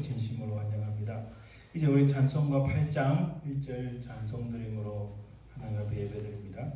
진심으로 환영합니다. 이제 우리 찬송가 8장 1절 찬송 드림으로 하나님 앞에 예배드립니다.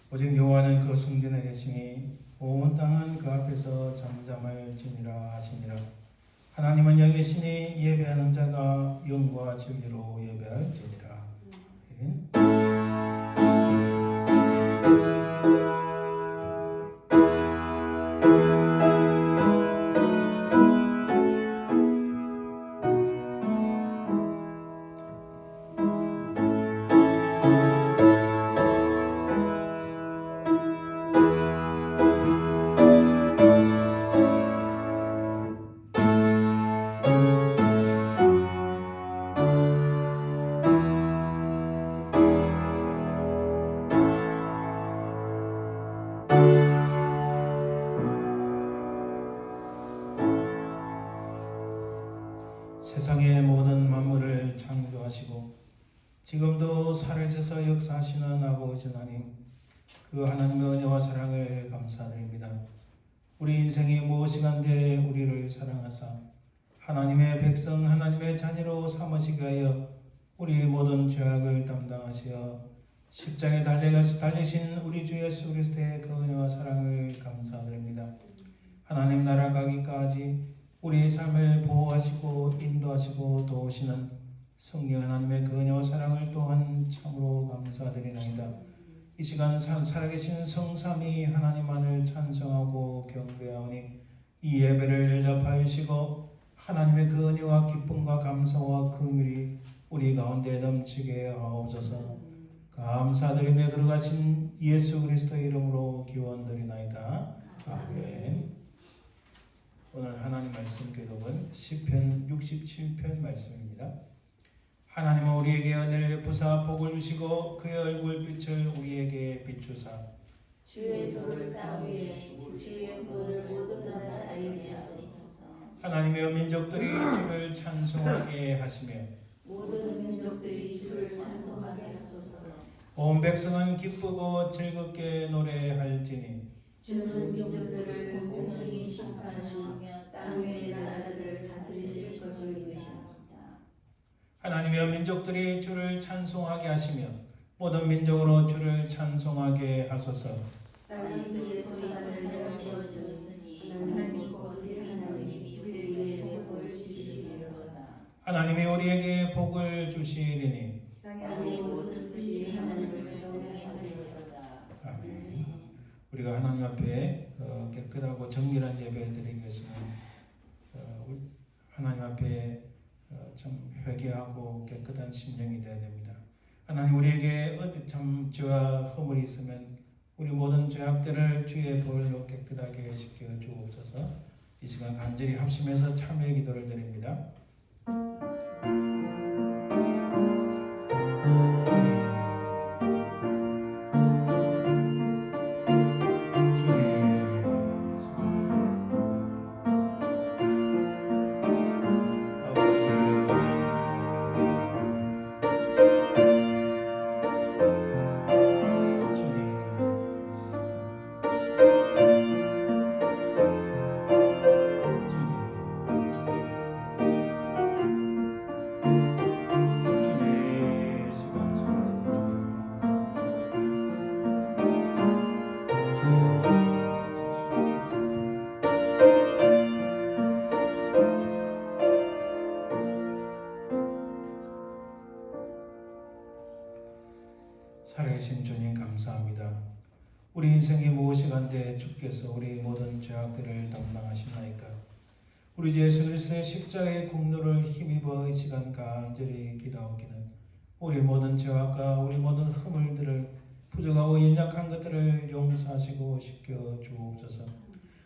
오직 여호와는 그 성전에 계시니 온 땅은 그 앞에서 잠잠할지니라 하시니라. 하나님은 여기 계시니 예배하는 자가 영과 진리로 예배할지니라. 세상의 모든 만물을 창조하시고 지금도 살아계셔서 역사하시는 아버지 하나님, 그 하나님의 은혜와 사랑을 감사드립니다. 우리 인생이 무엇이간데 우리를 사랑하사 하나님의 백성, 하나님의 자녀로 삼으시게 하여 우리 모든 죄악을 담당하시어 십자가에 달리신 우리 주 예수 그리스도의 그 은혜와 사랑을 감사드립니다. 하나님 나라 가기까지 우리의 삶을 보호하시고 인도하시고 도우시는 성령 하나님의 그 은혜와 사랑을 또한 참으로 감사드리나이다. 이 시간 살아계신 성삼위 하나님만을 찬송하고 경배하오니 이 예배를 연락하여 주시고 하나님의 그 은혜와 기쁨과 감사와 긍휼이 우리 가운데 넘치게 하옵소서. 감사드리며 들어가신 예수 그리스도의 이름으로 기원드리나이다. 아멘. 오늘 하나님 말씀 교독은 시편 67편 말씀입니다. 하나님은 우리에게 은혜를 베푸사 복을 주시고 그의 얼굴빛을 우리에게 비추사 주의 도를 땅 위에 주의 구원을 모든 나라에 이르소서. 하나님의 민족들이 주를 찬송하게 하시며 모든 민족들이 주를 찬송하게 하소서. 온 백성은 기쁘고 즐겁게 노래할지니 주는 민족들을 공평히 심판하시며 땅 위의 나라를 다스리실 것을 믿으시나이다. 하나님의 민족들이 주를 찬송하게 하시며 모든 민족으로 주를 찬송하게 하소서. 땅이 그의 소산을 내어주었으니 하나님 곧 우리 하나님이 우리에게 복을 주시리로다. 하나님이 우리에게 복을 주시리니 땅의 모든 뜻이 하나님을 경외하리로다. 아멘. 우리가 하나님 앞에 깨끗하고 정결한 예배 드리기 위해서는 하나님 앞에 참 회개하고 깨끗한 심령이 되어야 됩니다. 하나님 우리에게 참 죄와 허물이 있으면 우리 모든 죄악들을 주의 보혈로 깨끗하게 씻겨 주옵소서. 이 시간 간절히 합심해서 참회 기도를 드립니다. 우리 인생이 무엇이 간데 주께서 우리 모든 죄악들을 담당하시나이까? 우리 주 예수 그리스도의 십자가의 공로를 힘입어 이 시간 간절히 기도하기는 우리 모든 죄악과 우리 모든 허물들을 부족하고 연약한 것들을 용서하시고 씻겨 주옵소서.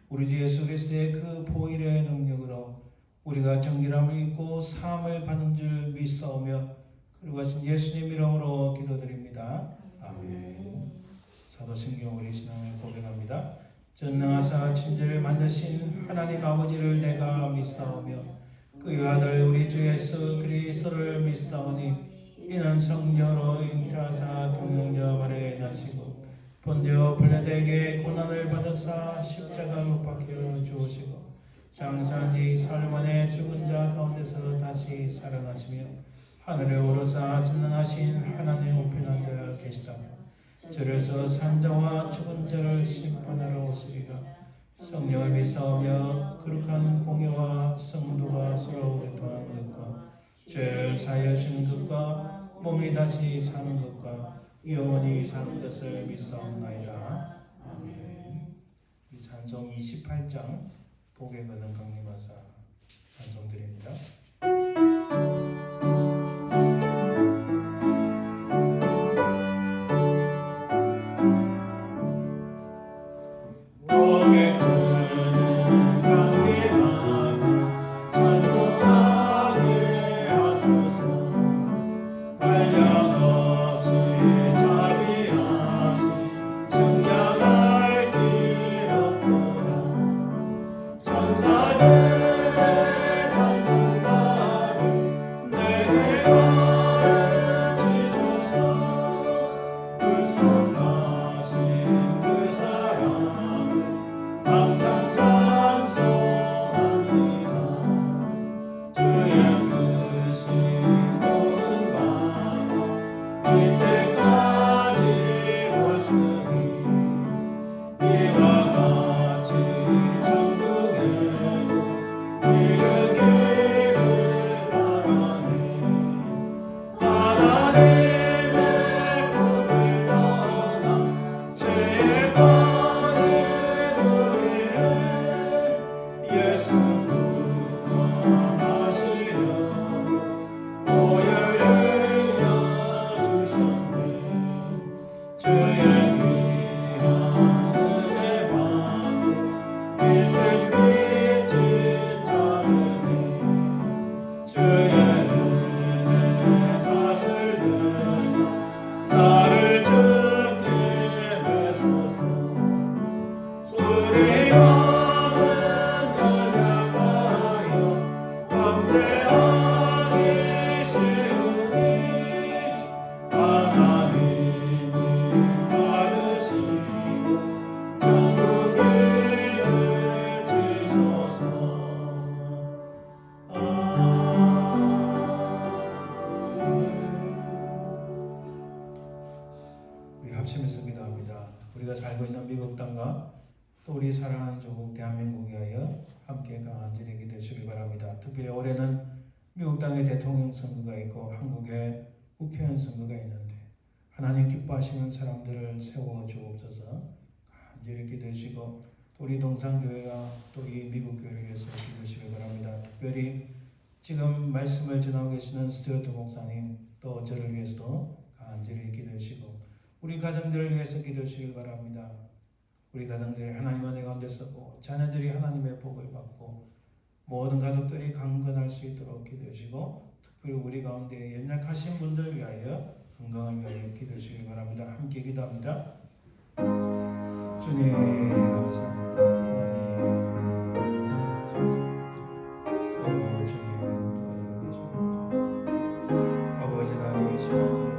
우리 주 예수 그리스도의 그 보혈의 능력으로 우리가 정결함을 입고 사함을 받는 줄 믿사오며 그러하신 예수님 이름으로 기도드립니다. 아멘. 사도신경 우리 신앙을 고백합니다. 전능하사 천지를 만드신 하나님 아버지를 내가 믿사오며 그의 아들 우리 주 예수 그리스도를 믿사오니 이는 성령으로 잉태하사 동정녀 아래에 나시고 본디오 빌라도에게 고난을 받으사 십자가 못 박혀 죽으시고 장사한 지 사흘 만에 죽은 자 가운데서 다시 살아나시며 하늘에 오르사 전능하신 하나님 우편한 자 계시다. 저래서 산자와 죽은 자를 심판하러 오시리라. 성령을 믿사오며 거룩한 공예와 성도가 서로 교통하는 것과 죄를 사하여 주는 것과 몸이 다시 사는 것과 영원히 사는 것을 믿사옵나이다. 아멘. 이 찬송 28장 복에 거는 강림하사 찬송 드립니다. 복에 거는 강림하사 찬송하게 하소서. 한량없이 자비하시 증량할 길 없도다. 천사들의 찬송가를 내게 가르치소서. 구속하신 그 사랑을 항상 찬송합니다. 주의 크신 복은 받아 이때까지 왔으니 이와 같이 천국에도 이르기를 바라네. 하나님의 복을 떠나 죄에 빠진 우리를 예수 구원하시려고 보혈 흘려주셨네. 주의 귀한 은혜 받고 일생 빛을 자르네. 주의 은혜 사슬 드사 나를 주께 메소서. 우리 마음은 연약하여 범죄하기 쉬우니 하나님이 받으시고 천국을 들지소서. 우리 합심해서 기도합니다. 우리가 살고 있는 미국 땅과 또 우리 사랑하는 조국 대한민국 위하여 함께 간절히 기도하시길 바랍니다. 특별히 올해는 미국 땅에 대통령 선거가 있고 한국에 국회의원 선거가 있는데 하나님 기뻐하시는 사람들을 세워 주옵소서. 간절히 기도하시고 또 우리 동산교회와 또 이 미국 교회를 위해서 기도하시길 바랍니다. 특별히 지금 말씀을 전하고 계시는 스튜어트 목사님 또 저를 위해서도 간절히 기도하시고 우리 가정들을 위해서 기도하시길 바랍니다. 우리 가정들이 하나님 은혜 가운데 서고 자녀들이 하나님의 복을 받고 모든 가족들이 강건할 수 있도록 기도하시고 특별히 우리 가운데 연약하신 분들 위하여 건강을 위하여 기도하시길 바랍니다. 함께 기도합니다. 주님 감사합니다. 하나님 주님 인도하여 주옵소서. 아버지 하나님 시간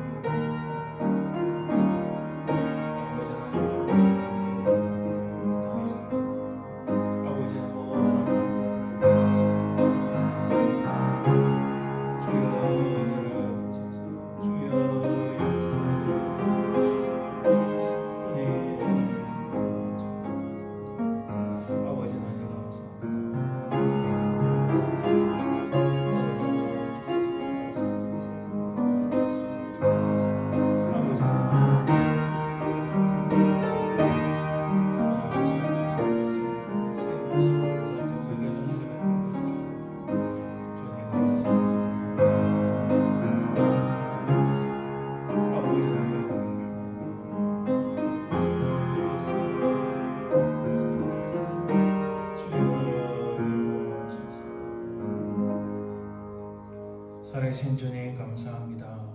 살아계신 주님 감사합니다.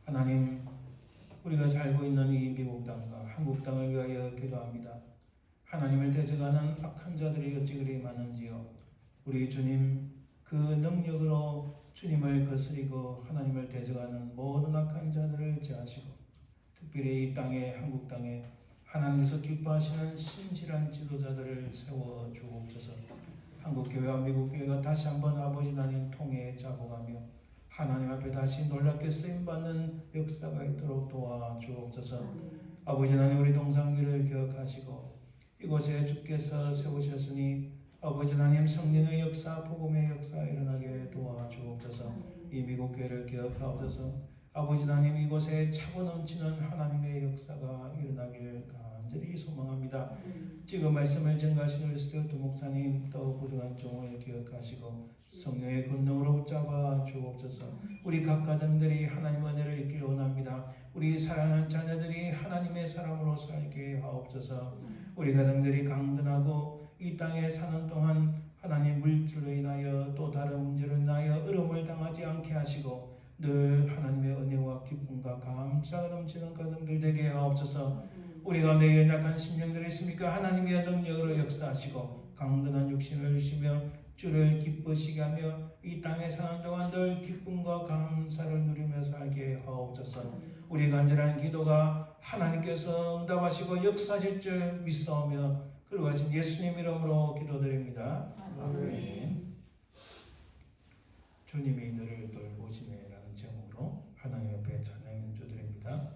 하나님, 우리가 살고 있는 이 미국 땅과 한국 땅을 위하여 기도합니다. 하나님을 대적하는 악한 자들이 어찌 그리 많은지요. 우리 주님 그 능력으로 주님을 거스리고 하나님을 대적하는 모든 악한 자들을 제하시고, 특별히 이 땅에 한국 땅에 하나님께서 기뻐하시는 신실한 지도자들을 세워 주옵소서. 한국교회와 미국교회가 다시 한번 아버지 하나님 통해 자복하며 하나님 앞에 다시 놀랍게 쓰임받는 역사가 있도록 도와주옵소서. 아버지 하나님, 우리 동산교회를 기억하시고 이곳에 주께서 세우셨으니 아버지 하나님, 성령의 역사, 복음의 역사 일어나게 도와주옵소서. 이 미국 교회를 기억하옵소서. 아버지 하나님, 이곳에 차고 넘치는 하나님의 역사가 일어나길 간절히 소망합니다. 지금 말씀을 전가하신 우리 스튜어트 목사님, 또 부족한 종을 기억하시고 성령의 권능으로 붙잡아 주옵소서. 우리 각 가정들이 하나님 은혜를 입기를 원합니다. 우리 사랑하는 자녀들이 하나님의 사람으로 살게 하옵소서. 우리 가정들이 강건하고 이 땅에 사는 동안 하나님 물질로 인하여 또 다른 문제로 인하여 어려움을 당하지 않게 하시고 늘 하나님의 은혜와 기쁨과 감사가 넘치는 가정들 되게 하옵소서. 우리 가운데 연약한 심령들이 있습니까? 하나님의 능력으로 역사하시고 강건한 육신을 주시며 주를 기쁘시게 하며 이 땅에 사는 동안 늘 기쁨과 감사를 누리며 살게 하옵소서. 우리 간절한 기도가 하나님께서 응답하시고 역사하실 줄 믿사오며 그러하신 예수님 이름으로 기도드립니다. 아멘. 주님이 너를 돌보시네라는 제목으로 하나님 앞에 찬양 연주 드립니다.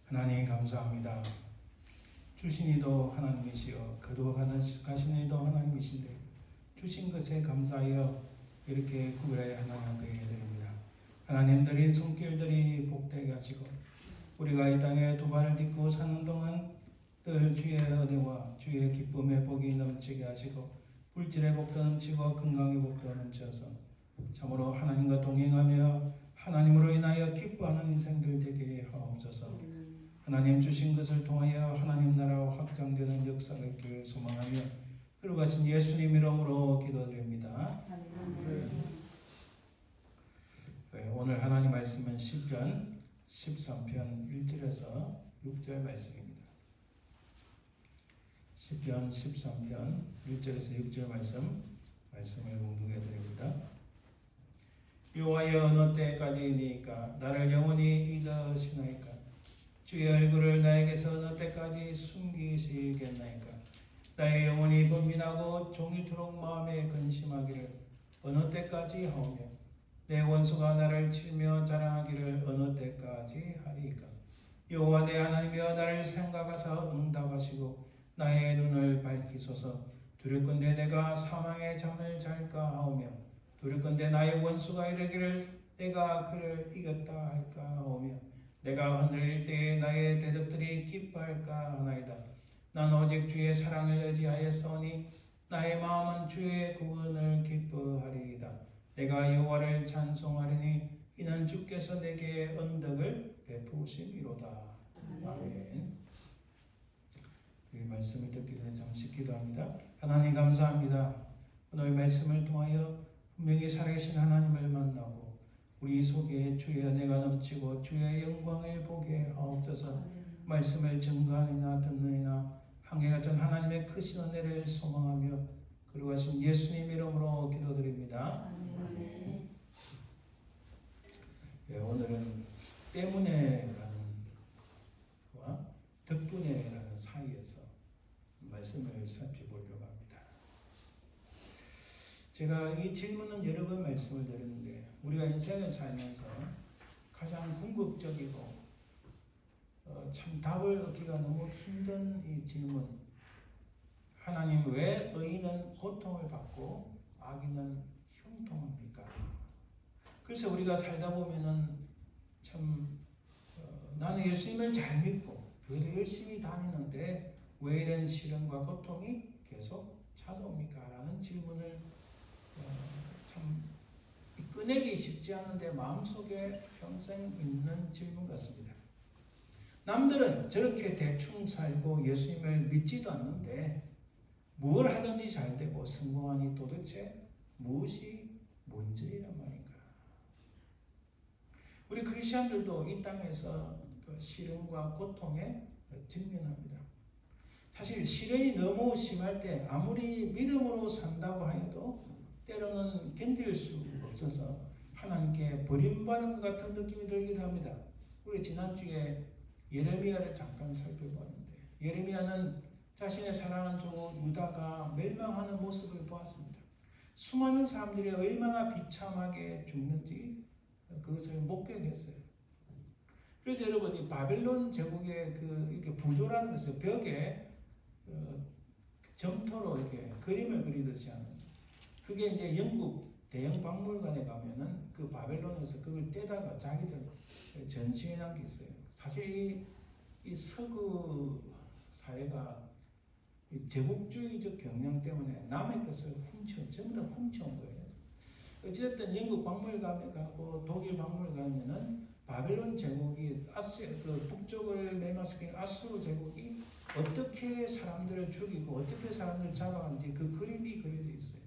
하나님 감사합니다. 주신 이도 하나님이시여 거두어가시는 이도 하나님이신데 주신 것에 감사하여 이렇게 구별해 하나님 앞에 드립니다. 하나님 드린 손길들이 복되게 하시고 우리가 이 땅에 두 발을 딛고 사는 동안 늘 주의 은혜와 주의 기쁨의 복이 넘치게 하시고 물질의 복도 넘치고 건강의 복도 넘쳐서 참으로 하나님과 동행하며 하나님으로 인하여 기뻐하는 인생들 되게 하옵소서. 하나님 주신 것을 통하여 하나님 나라가 확장되는 역사가 있기를 소망하며 그러가신 예수님 이름으로 기도드립니다. 네, 오늘 하나님 말씀은 시편 13편 1절에서 6절 말씀입니다. 시편 13편 1절에서 6절 말씀을 공독해 드립니다. 여호와여 어느 때까지이니까 나를 영원히 잊으시나이까 주의 얼굴을 나에게서 어느 때까지 숨기시겠나이까 나의 영혼이 번민하고 종일토록 마음에 근심하기를 어느 때까지 하오며 내 원수가 나를 치며 자랑하기를 어느 때까지 하리이까 여호와 내 하나님이여 나를 생각하사 응답하시고 나의 눈을 밝히소서. 두렵건대 내가 사망의 잠을 잘까 하오며 두렵건대 나의 원수가 이르기를 내가 그를 이겼다 할까 하오며 내가 흔들릴 때에 나의 대적들이 기뻐할까 하나이다. 난 오직 주의 사랑을 의지하였사오니 나의 마음은 주의 구원을 기뻐하리이다. 내가 여호와를 찬송하리니 이는 주께서 내게 언덕을 베푸심이로다. 아멘. 이 말씀을 듣기 전에 잠시 기도합니다. 하나님 감사합니다. 오늘 말씀을 통하여 분명히 살아계신 하나님을 만나고 우리 속에 주의 은혜가 넘치고 주의 영광을 보게 하옵소서. 말씀을 증거하느냐 듣느냐 한결같은 하나님의 크신 은혜를 소망하며 거룩하신 예수님 이름으로 기도드립니다. 아멘. 예, 오늘은 때문에라는 와 덕분에라는 사이에서 말씀을 살펴보려고 합니다. 제가 이 질문은 여러 번 말씀을 드렸는데 우리가 인생을 살면서 가장 궁극적이고 참 답을 얻기가 너무 힘든 이 질문, 하나님 왜 의인은 고통을 받고 악인은 형통합니까? 그래서 우리가 살다 보면은 참 나는 예수님을 잘 믿고 교회도 열심히 다니는데 왜 이런 시련과 고통이 계속 찾아옵니까? 라는 질문을 참 꺼내기 쉽지 않은데 마음속에 평생 있는 질문 같습니다. 남들은 저렇게 대충 살고 예수님을 믿지도 않는데 뭘 하든지 잘 되고 성공하니 도대체 무엇이 문제이란 말인가? 우리 크리스천들도 이 땅에서 그 시련과 고통에 직면합니다. 사실 시련이 너무 심할 때 아무리 믿음으로 산다고 하여도 때로는 견딜 수 없어서 하나님께 버림받은 것 같은 느낌이 들기도 합니다. 우리 지난주에 예레미야를 잠깐 살펴보았는데 예레미야는 자신의 사랑하는 종 유다가 멸망하는 모습을 보았습니다. 수많은 사람들이 얼마나 비참하게 죽는지 그것을 목격했어요. 그래서 여러분 이 바벨론 제국의 이렇게 부조라는 것을 벽에 점토로 이렇게 그림을 그리듯이 하는 그게 이제 영국 대형 박물관에 가면은 그 바벨론에서 그걸 떼다가 자기들 전시해 놓은 게 있어요. 사실 이 서구 사회가 이 제국주의적 경향 때문에 남의 것을 전부 다 훔쳐온 거예요. 어쨌든 영국 박물관에 가고 독일 박물관에는 바벨론 제국이 그 북쪽을 멸망시킨 아수르 제국이 어떻게 사람들을 죽이고 어떻게 사람들을 잡아가는지 그 그림이 그려져 있어요.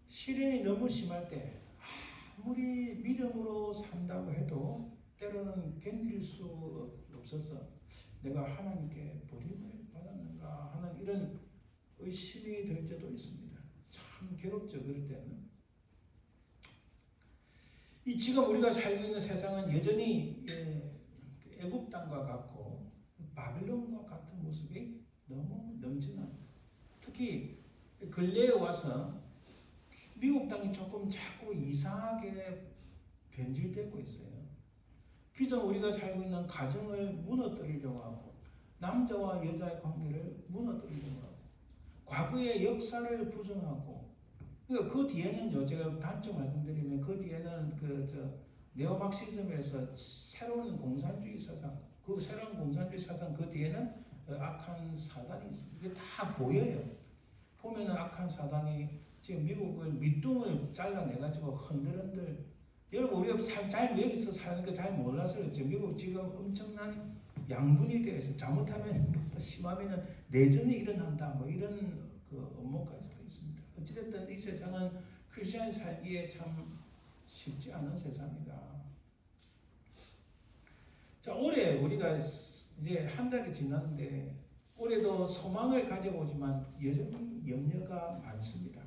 시련이 너무 심할 때 아무리 믿음으로 산다고 해도 때로는 견딜 수 없어서 내가 하나님께 버림을 받았는가 하는 이런 의심이 들 때도 있습니다. 참 괴롭죠. 그럴 때는. 이 지금 우리가 살고 있는 세상은 여전히 애굽 땅과 같고 바벨론과 같은 모습이 너무 넘쳐납니다. 특히 근래에 와서 미국 땅이 조금 자꾸 이상하게 변질되고 있어요. 기존 우리가 살고 있는 가정을 무너뜨리려고 하고 남자와 여자의 관계를 무너뜨리려고 하고 과거의 역사를 부정하고 그러니까 그 뒤에는요 제가 단점 말씀드리면 그 뒤에는 네오막시즘에서 새로운 공산주의 사상 그 새로운 공산주의 사상 그 뒤에는 악한 사단이 있습니다. 이게 다 보여요. 보면은 악한 사단이 지금 미국을 밑둥을 잘라내가지고 흔들흔들 여러분 우리가 잘 여기서 사니까 잘 몰라서 그렇죠. 미국 지금 엄청난 양분이 되어 있어요. 잘못하면 심하면은 내전이 일어난다 뭐 이런 그 업무까지도 있습니다. 어찌됐든 이 세상은 크리스천 살기에 참 쉽지 않은 세상이다. 자 올해 우리가 이제 한 달이 지났는데 올해도 소망을 가져보지만 여전히 염려가 많습니다.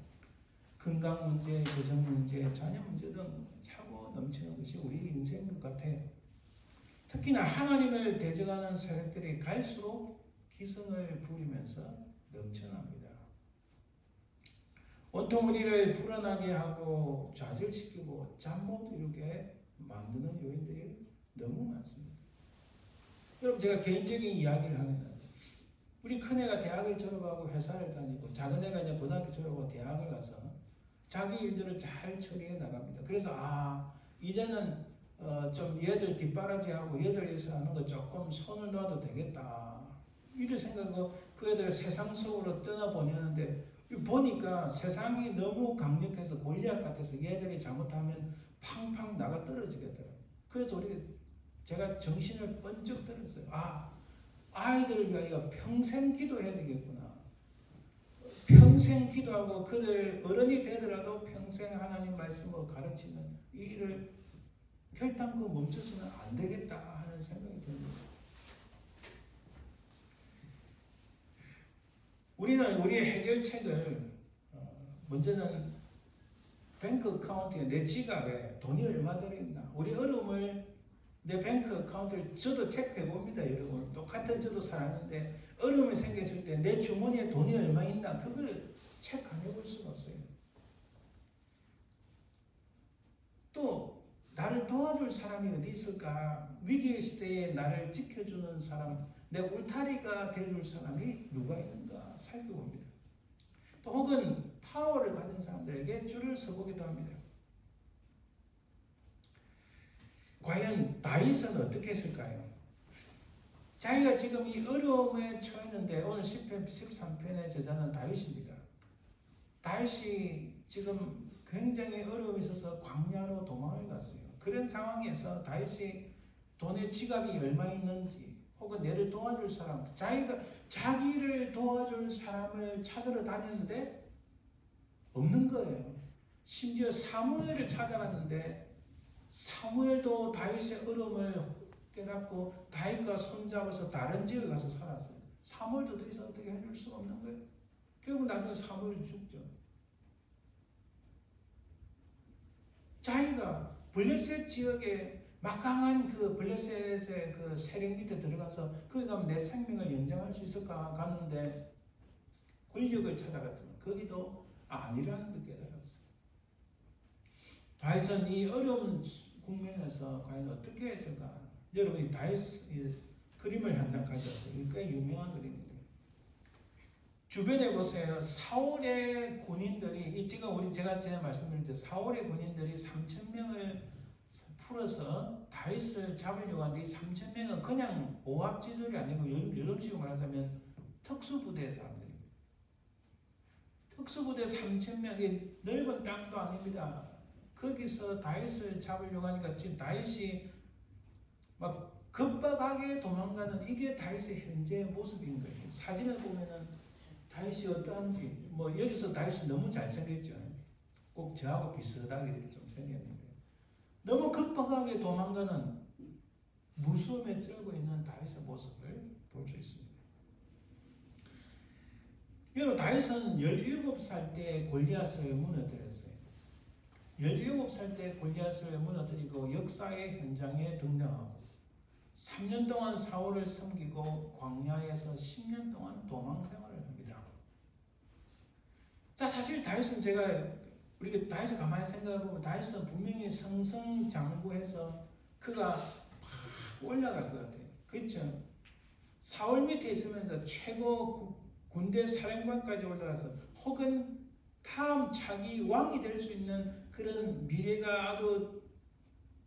건강 문제, 재정 문제, 자녀 문제 등 차고 넘치는 것이 우리 인생인 것 같아요. 특히나 하나님을 대적하는 세력들이 갈수록 기승을 부리면서 넘쳐납니다. 온통 우리를 불안하게 하고 좌절시키고 잠 못 이루게 만드는 요인들이 너무 많습니다. 여러분 제가 개인적인 이야기를 하면은 우리 큰애가 대학을 졸업하고 회사를 다니고 작은애가 이제 고등학교 졸업하고 대학을 가서 자기 일들을 잘 처리해 나갑니다. 그래서 이제는 좀 얘들 뒷바라지하고 얘들 위해서 하는 거 조금 손을 놔도 되겠다 이런 생각하고 그 애들을 세상 속으로 떠나보내는데 보니까 세상이 너무 강력해서 골리앗 같아서 얘들이 잘못하면 팡팡 나가 떨어지겠더라고요. 그래서 제가 정신을 번쩍 들었어요. 아이들을 위하여 평생 기도해야 되겠구나. 평생 기도하고 그들 어른이 되더라도 평생 하나님 말씀을 가르치는 이 일을 결단코 멈춰서는 안 되겠다 하는 생각이 듭니다. 우리는 우리의 해결책을 먼저는 뱅크 어카운트에 내 지갑에 돈이 얼마 들어있나 우리 어려움을 내 뱅크 어카운트를 저도 체크해 봅니다. 여러분 똑같은 저도 살았는데 어려움이 생겼을 때 내 주머니에 돈이 얼마 있나 그걸 체크 안 해볼 수가 없어요. 또 나를 도와줄 사람이 어디 있을까? 위기 시대에 나를 지켜주는 사람, 내 울타리가 되어줄 사람이 누가 있는가 살펴봅니다. 또 혹은 파워를 가진 사람들에게 줄을 서보기도 합니다. 과연 다윗은 어떻게 했을까요? 자기가 지금 이 어려움에 처했는데 오늘 10편, 13편의 저자는 다윗입니다. 다윗이 지금 굉장히 어려움이 있어서 광야로 도망을 갔어요. 그런 상황에서 다윗이 돈의 지갑이 얼마 있는지 혹은 내를 도와줄 사람, 자기를 도와줄 사람을 찾으러 다녔는데 없는 거예요. 심지어 사무엘을 찾아갔는데 사무엘도 다윗의 어려움을 깨닫고 다윗과 손잡아서 다른 지역에 가서 살았어요. 사무엘도 더 이상 어떻게 해줄 수가 없는 거예요. 결국 나중에 사무엘이 죽죠. 자기가 블레셋 지역에 막강한 그 블레셋의 그 세력 밑에 들어가서 거기 가면 내 생명을 연장할 수 있을까 갔는데 권력을 찾아갔지만 거기도 아니라는 걸 깨달았어요. 다윗은 이 어려운 국면에서 과연 어떻게 했을까? 여러분이 다윗 그림을 한 장 가져왔어요. 이게 꽤 유명한 그림인데 주변에 보세요. 사울의 군인들이 지금 제가 말씀드린 때 사울의 군인들이 3,000명을 풀어서 다윗을 잡으려고 하는데 이 3,000명은 그냥 오합지졸이 아니고 요즘식으로 말하자면 특수부대 사람들입니다. 특수부대 3,000명이 넓은 땅도 아닙니다. 거기서 다윗을 잡으려고 하니까 지금 다윗이 막 급박하게 도망가는 이게 다윗의 현재 모습인 거예요. 사진을 보면은 다윗이 어떠한지 여기서 다윗이 너무 잘생겼죠. 꼭 저하고 비슷하게 이렇게 좀 생겼는데 너무 급박하게 도망가는 무서움에 쩔고 있는 다윗의 모습을 볼 수 있습니다. 여러분 다윗은 17살 때 골리앗을 무너뜨렸어요. 17살 때 골리앗을 무너뜨리고 역사의 현장에 등장하고 3년 동안 사울을 섬기고 광야에서 10년 동안 도망 생활을 합니다. 자, 사실 다윗은 우리가 다윗을 가만히 생각해보면 다윗은 분명히 승승장구해서 그가 올라갈 것 같아요. 그렇죠? 사울 밑에 있으면서 최고 군대 사령관까지 올라가서 혹은 다음 차기 왕이 될 수 있는 그런 미래가 아주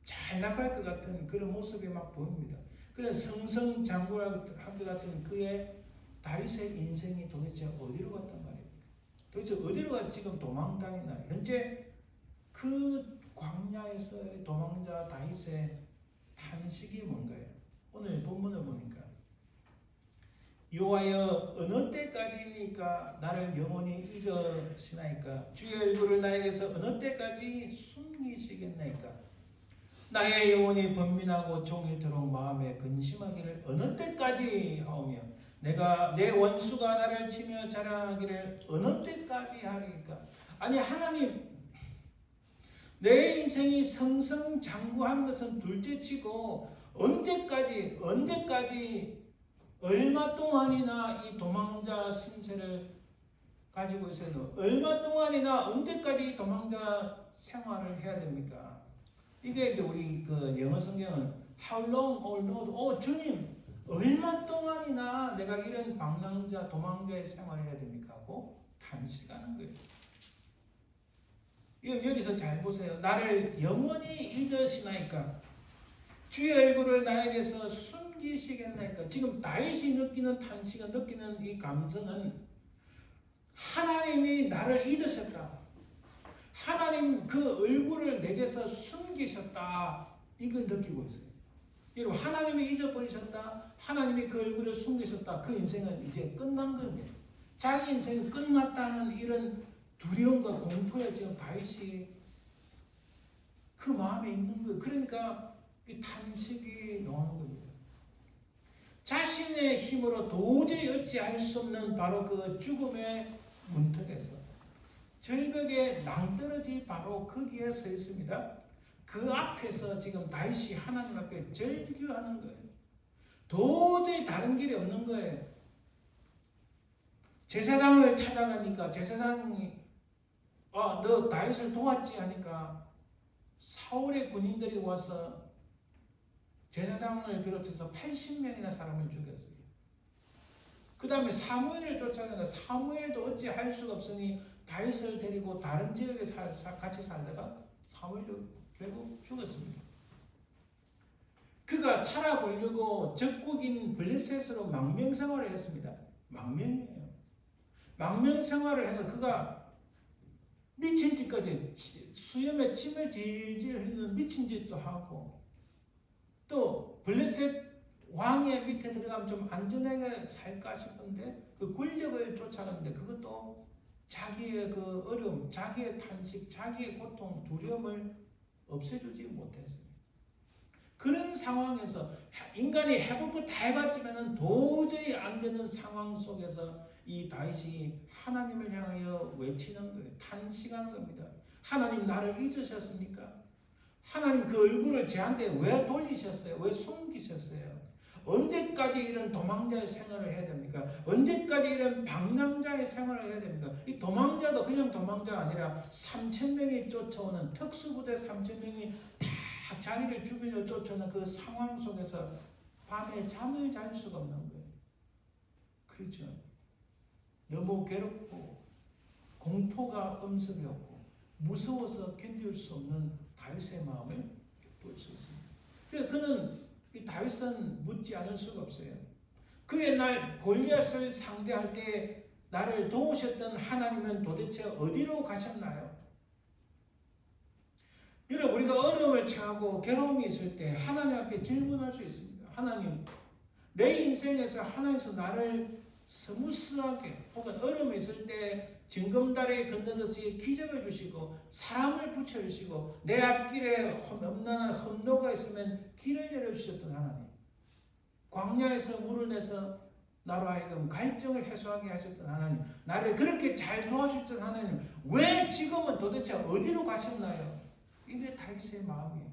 잘 나갈 것 같은 그런 모습이 막 보입니다. 그런 승승장구할 것 같은 그의 다윗의 인생이 도대체 어디로 갔단 말입니까? 도대체 어디로 가서 지금 도망다니나? 현재 그 광야에서의 도망자 다윗의 탄식이 뭔가요? 오늘 본문을 보니까 여호와여 어느 때까지니까 나를 영원히 잊으시나이까 주의 얼굴을 나에게서 어느 때까지 숨기시겠나이까 나의 영혼이 번민하고 종일토록 마음에 근심하기를 어느 때까지 하오며 내가 내 원수가 나를 치며 자랑하기를 어느 때까지 하리까. 아니 하나님, 내 인생이 승승장구하는 것은 둘째치고 언제까지 얼마 동안이나 이 도망자 신세를 가지고 있어요. 얼마 동안이나 언제까지 도망자 생활을 해야 됩니까? 이게 이제 우리 그 영어 성경은 How long, O Lord? 주님, 얼마 동안이나 내가 이런 방랑자, 도망자의 생활을 해야 됩니까? 하고 탄식하는 거예요. 여기서 잘 보세요. 나를 영원히 잊으시나이까? 주의 얼굴을 나에게서 숨기시겠나이까? 지금 다윗이 느끼는 탄식을 느끼는 이 감성은 하나님이 나를 잊으셨다. 하나님 그 얼굴을 내게서 숨기셨다. 이걸 느끼고 있어요. 여러분, 하나님이 잊어버리셨다. 하나님이 그 얼굴을 숨기셨다. 그 인생은 이제 끝난 겁니다. 자기 인생이 끝났다는 이런 두려움과 공포에 지금 다윗이 그 마음에 있는 거예요. 그러니까 이 탄식이 나오는 겁니다. 자신의 힘으로 도저히 어찌할 수 없는 바로 그 죽음의 문턱에서 절벽에 낭떠러지 바로 거기에 서 있습니다. 그 앞에서 지금 다윗이 하나님 앞에 절규하는 거예요. 도저히 다른 길이 없는 거예요. 제사장을 찾아가니까 제사장이 너 다윗을 도왔지 하니까 사울의 군인들이 와서 제사장을 비롯해서 80명이나 사람을 죽였어요. 그 다음에 사무엘을 쫓아내니까 사무엘도 어찌 할 수가 없으니 다윗을 데리고 다른 지역에 같이 살다가 사무엘도 결국 죽었습니다. 그가 살아보려고 적국인 블레셋으로 망명생활을 했습니다. 망명이에요. 망명생활을 해서 그가 미친 짓까지 수염에 침을 질질 흘리는 미친 짓도 하고 또 블레셋 왕의 밑에 들어가면 좀 안전하게 살까 싶은데 그 권력을 쫓아가는데 그것도 자기의 그 어려움, 자기의 탄식, 자기의 고통, 두려움을 없애주지 못했어요. 그런 상황에서 인간이 해볼 거 다 해봤지만은 도저히 안 되는 상황 속에서 이 다윗이 하나님을 향하여 외치는 거예요. 탄식하는 겁니다. 하나님 나를 잊으셨습니까? 하나님 그 얼굴을 저한테 왜 돌리셨어요? 왜 숨기셨어요? 언제까지 이런 도망자의 생활을 해야 됩니까? 언제까지 이런 방랑자의 생활을 해야 됩니까? 이 도망자도 그냥 도망자가 아니라 3,000명이 쫓아오는 특수부대 3,000명이 다 자기를 죽이려 쫓아오는 그 상황 속에서 밤에 잠을 잘 수가 없는 거예요. 그렇죠? 너무 괴롭고 공포가 엄습이었고 무서워서 견딜 수 없는 다윗의 마음을 볼 수 있습니다. 그래서 그는 이 다윗은 묻지 않을 수가 없어요. 그의 날 골리앗을 상대할 때 나를 도우셨던 하나님은 도대체 어디로 가셨나요? 여러분, 우리가 어려움을 처하고 괴로움이 있을 때 하나님 앞에 질문할 수 있습니다. 하나님, 내 인생에서 하나님께서 나를 스무스하게 혹은 어려움이 있을 때 징검다리에 건너듯이 기적을 주시고 사람을 붙여주시고 내 앞길에 험난한 험로가 있으면 길을 열어주셨던 하나님, 광야에서 물을 내서 나로 하여금 갈증을 해소하게 하셨던 하나님, 나를 그렇게 잘 도와주셨던 하나님, 왜 지금은 도대체 어디로 가셨나요? 이게 다윗의 마음이에요.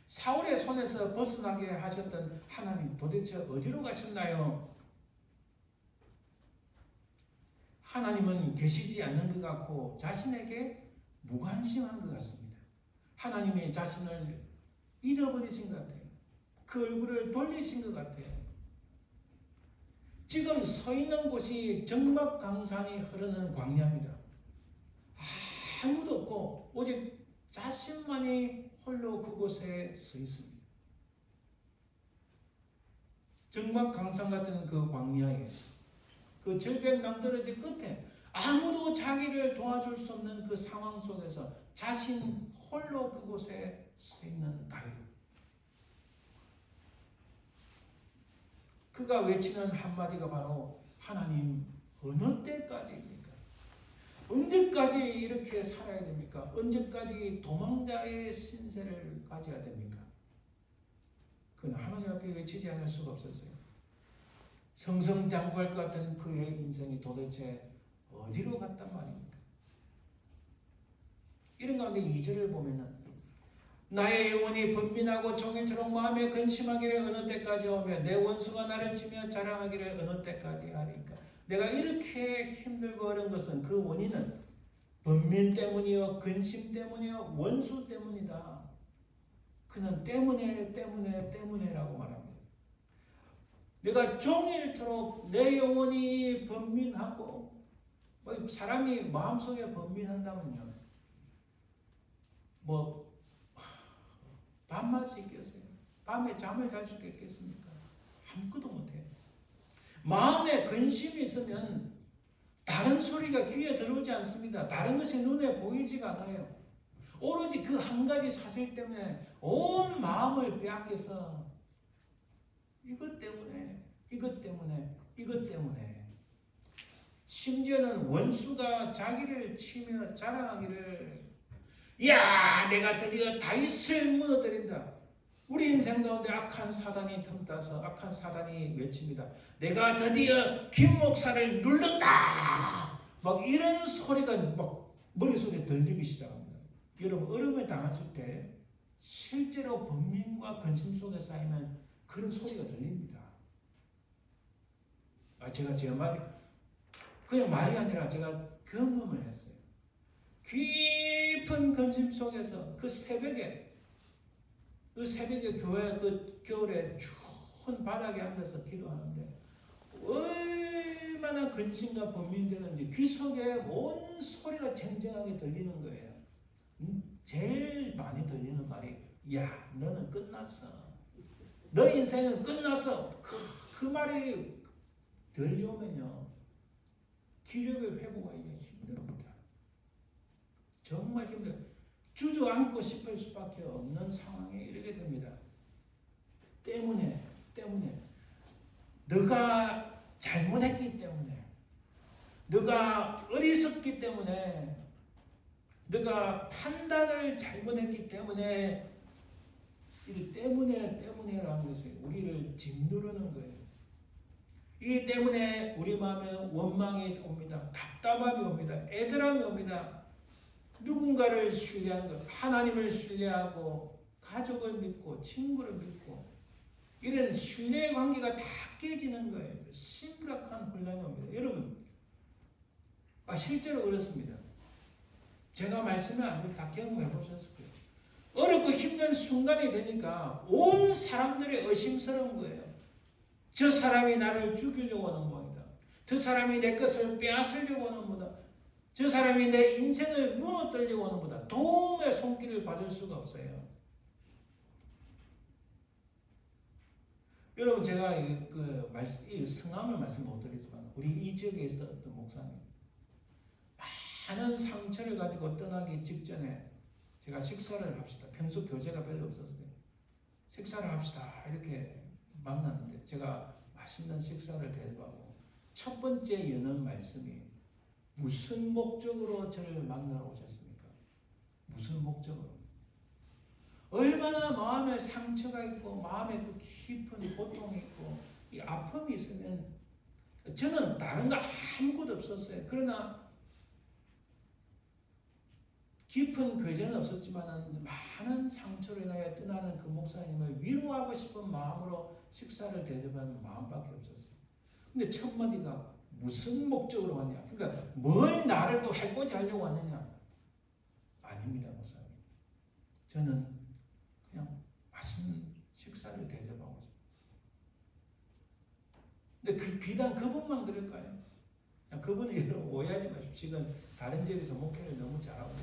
사울의 손에서 벗어나게 하셨던 하나님, 도대체 어디로 가셨나요? 하나님은 계시지 않는 것 같고 자신에게 무관심한 것 같습니다. 하나님이 자신을 잊어버리신 것 같아요. 그 얼굴을 돌리신 것 같아요. 지금 서 있는 곳이 정막강산이 흐르는 광야입니다. 아무도 없고 오직 자신만이 홀로 그곳에 서 있습니다. 정막강산 같은 그 광야에 그 절벽 낭떠러지 끝에 아무도 자기를 도와줄 수 없는 그 상황 속에서 자신 홀로 그곳에 서 있는 다윗. 그가 외치는 한마디가 바로 하나님 어느 때까지입니까? 언제까지 이렇게 살아야 됩니까? 언제까지 도망자의 신세를 가져야 됩니까? 그는 하나님 앞에 외치지 않을 수가 없었어요. 성성장구할 것 같은 그의 인생이 도대체 어디로 갔단 말입니까? 이런 가운데 2절을 보면은 나의 영혼이 번민하고 종일토록 마음에 근심하기를 어느 때까지 오며 내 원수가 나를 치며 자랑하기를 어느 때까지 하리까. 내가 이렇게 힘들고 어려운 것은 그 원인은 번민 때문이요 근심 때문이요 원수 때문이다. 그는 때문에라고 말합니다. 내가 종일토록 내 영혼이 번민하고 사람이 마음속에 번민한다면요 밤낮이 있겠어요? 밤에 잠을 잘 수 있겠습니까? 아무것도 못해요. 마음에 근심이 있으면 다른 소리가 귀에 들어오지 않습니다. 다른 것이 눈에 보이지가 않아요. 오로지 그 한 가지 사실 때문에 온 마음을 빼앗겨서 이것 때문에 심지어는 원수가 자기를 치며 자랑하기를 야 내가 드디어 다윗을 무너뜨린다. 우리 인생 가운데 악한 사단이 틈타서 악한 사단이 외칩니다. 내가 드디어 김 목사를 눌렀다. 막 이런 소리가 막 머릿속에 들리기 시작합니다. 여러분 어려움에 당했을 때 실제로 번민과 근심 속에 쌓이면 그런 소리가 들립니다. 제가 제 말이 그냥 말이 아니라 제가 경험을 했어요. 깊은 근심 속에서 그 새벽에 교회 그 겨울에 추운 바닥에 앉아서 기도하는데 얼마나 근심과 번민되는지 귀 속에 온 소리가 쟁쟁하게 들리는 거예요. 제일 많이 들리는 말이 야 너는 끝났어. 너 인생은 끝났어. 그 말이 들려오면요 기력을 회복하기가 힘듭니다. 정말 힘들어요. 주저앉고 싶을 수밖에 없는 상황에 이르게 됩니다. 때문에 너가 잘못했기 때문에 너가 어리석기 때문에 너가 판단을 잘못했기 때문에 이 때문에라는 것이 우리를 짓누르는 거예요. 이 때문에 우리 마음에 원망이 옵니다. 답답함이 옵니다. 애절함이 옵니다. 누군가를 신뢰하는 것, 하나님을 신뢰하고 가족을 믿고 친구를 믿고 이런 신뢰의 관계가 다 깨지는 거예요. 심각한 혼란이 옵니다. 여러분 실제로 그렇습니다. 제가 말씀을 안 드리고 다 경험해 보셨을 거예요. 어렵고 힘든 순간이 되니까 온 사람들이 의심스러운 거예요. 저 사람이 나를 죽이려고 하는 모양이다. 저 사람이 내 것을 빼앗으려고 하는 모양이다. 저 사람이 내 인생을 무너뜨리려고 하는 거다. 도움의 손길을 받을 수가 없어요. 여러분 제가 이 성함을 말씀 못 드리지만 우리 이 지역에 있었던 목사님 많은 상처를 가지고 떠나기 직전에 제가 식사를 합시다. 평소 교제가 별로 없었어요. 식사를 합시다. 이렇게 만났는데 제가 맛있는 식사를 대접하고 첫 번째 여는 말씀이 무슨 목적으로 저를 만나러 오셨습니까? 무슨 목적으로? 얼마나 마음에 상처가 있고 마음에 그 깊은 고통이 있고 이 아픔이 있으면 저는 다른 거 아무것도 없었어요. 그러나 깊은 괴전은 없었지만 많은 상처로 인하여 떠나는 그 목사님을 위로하고 싶은 마음으로 식사를 대접하는 마음밖에 없었어요. 근데 첫 마디가 무슨 목적으로 왔냐? 그러니까 뭘 나를 또 해코지 하려고 왔느냐? 아닙니다, 목사님. 저는 그냥 맛있는 식사 역사를 대접하고 있습니다. 근데 비단 그분만 그럴까요? 그분은 여러분 오해하지 마십시오. 지금 다른 지역에서 목회를 너무 잘하고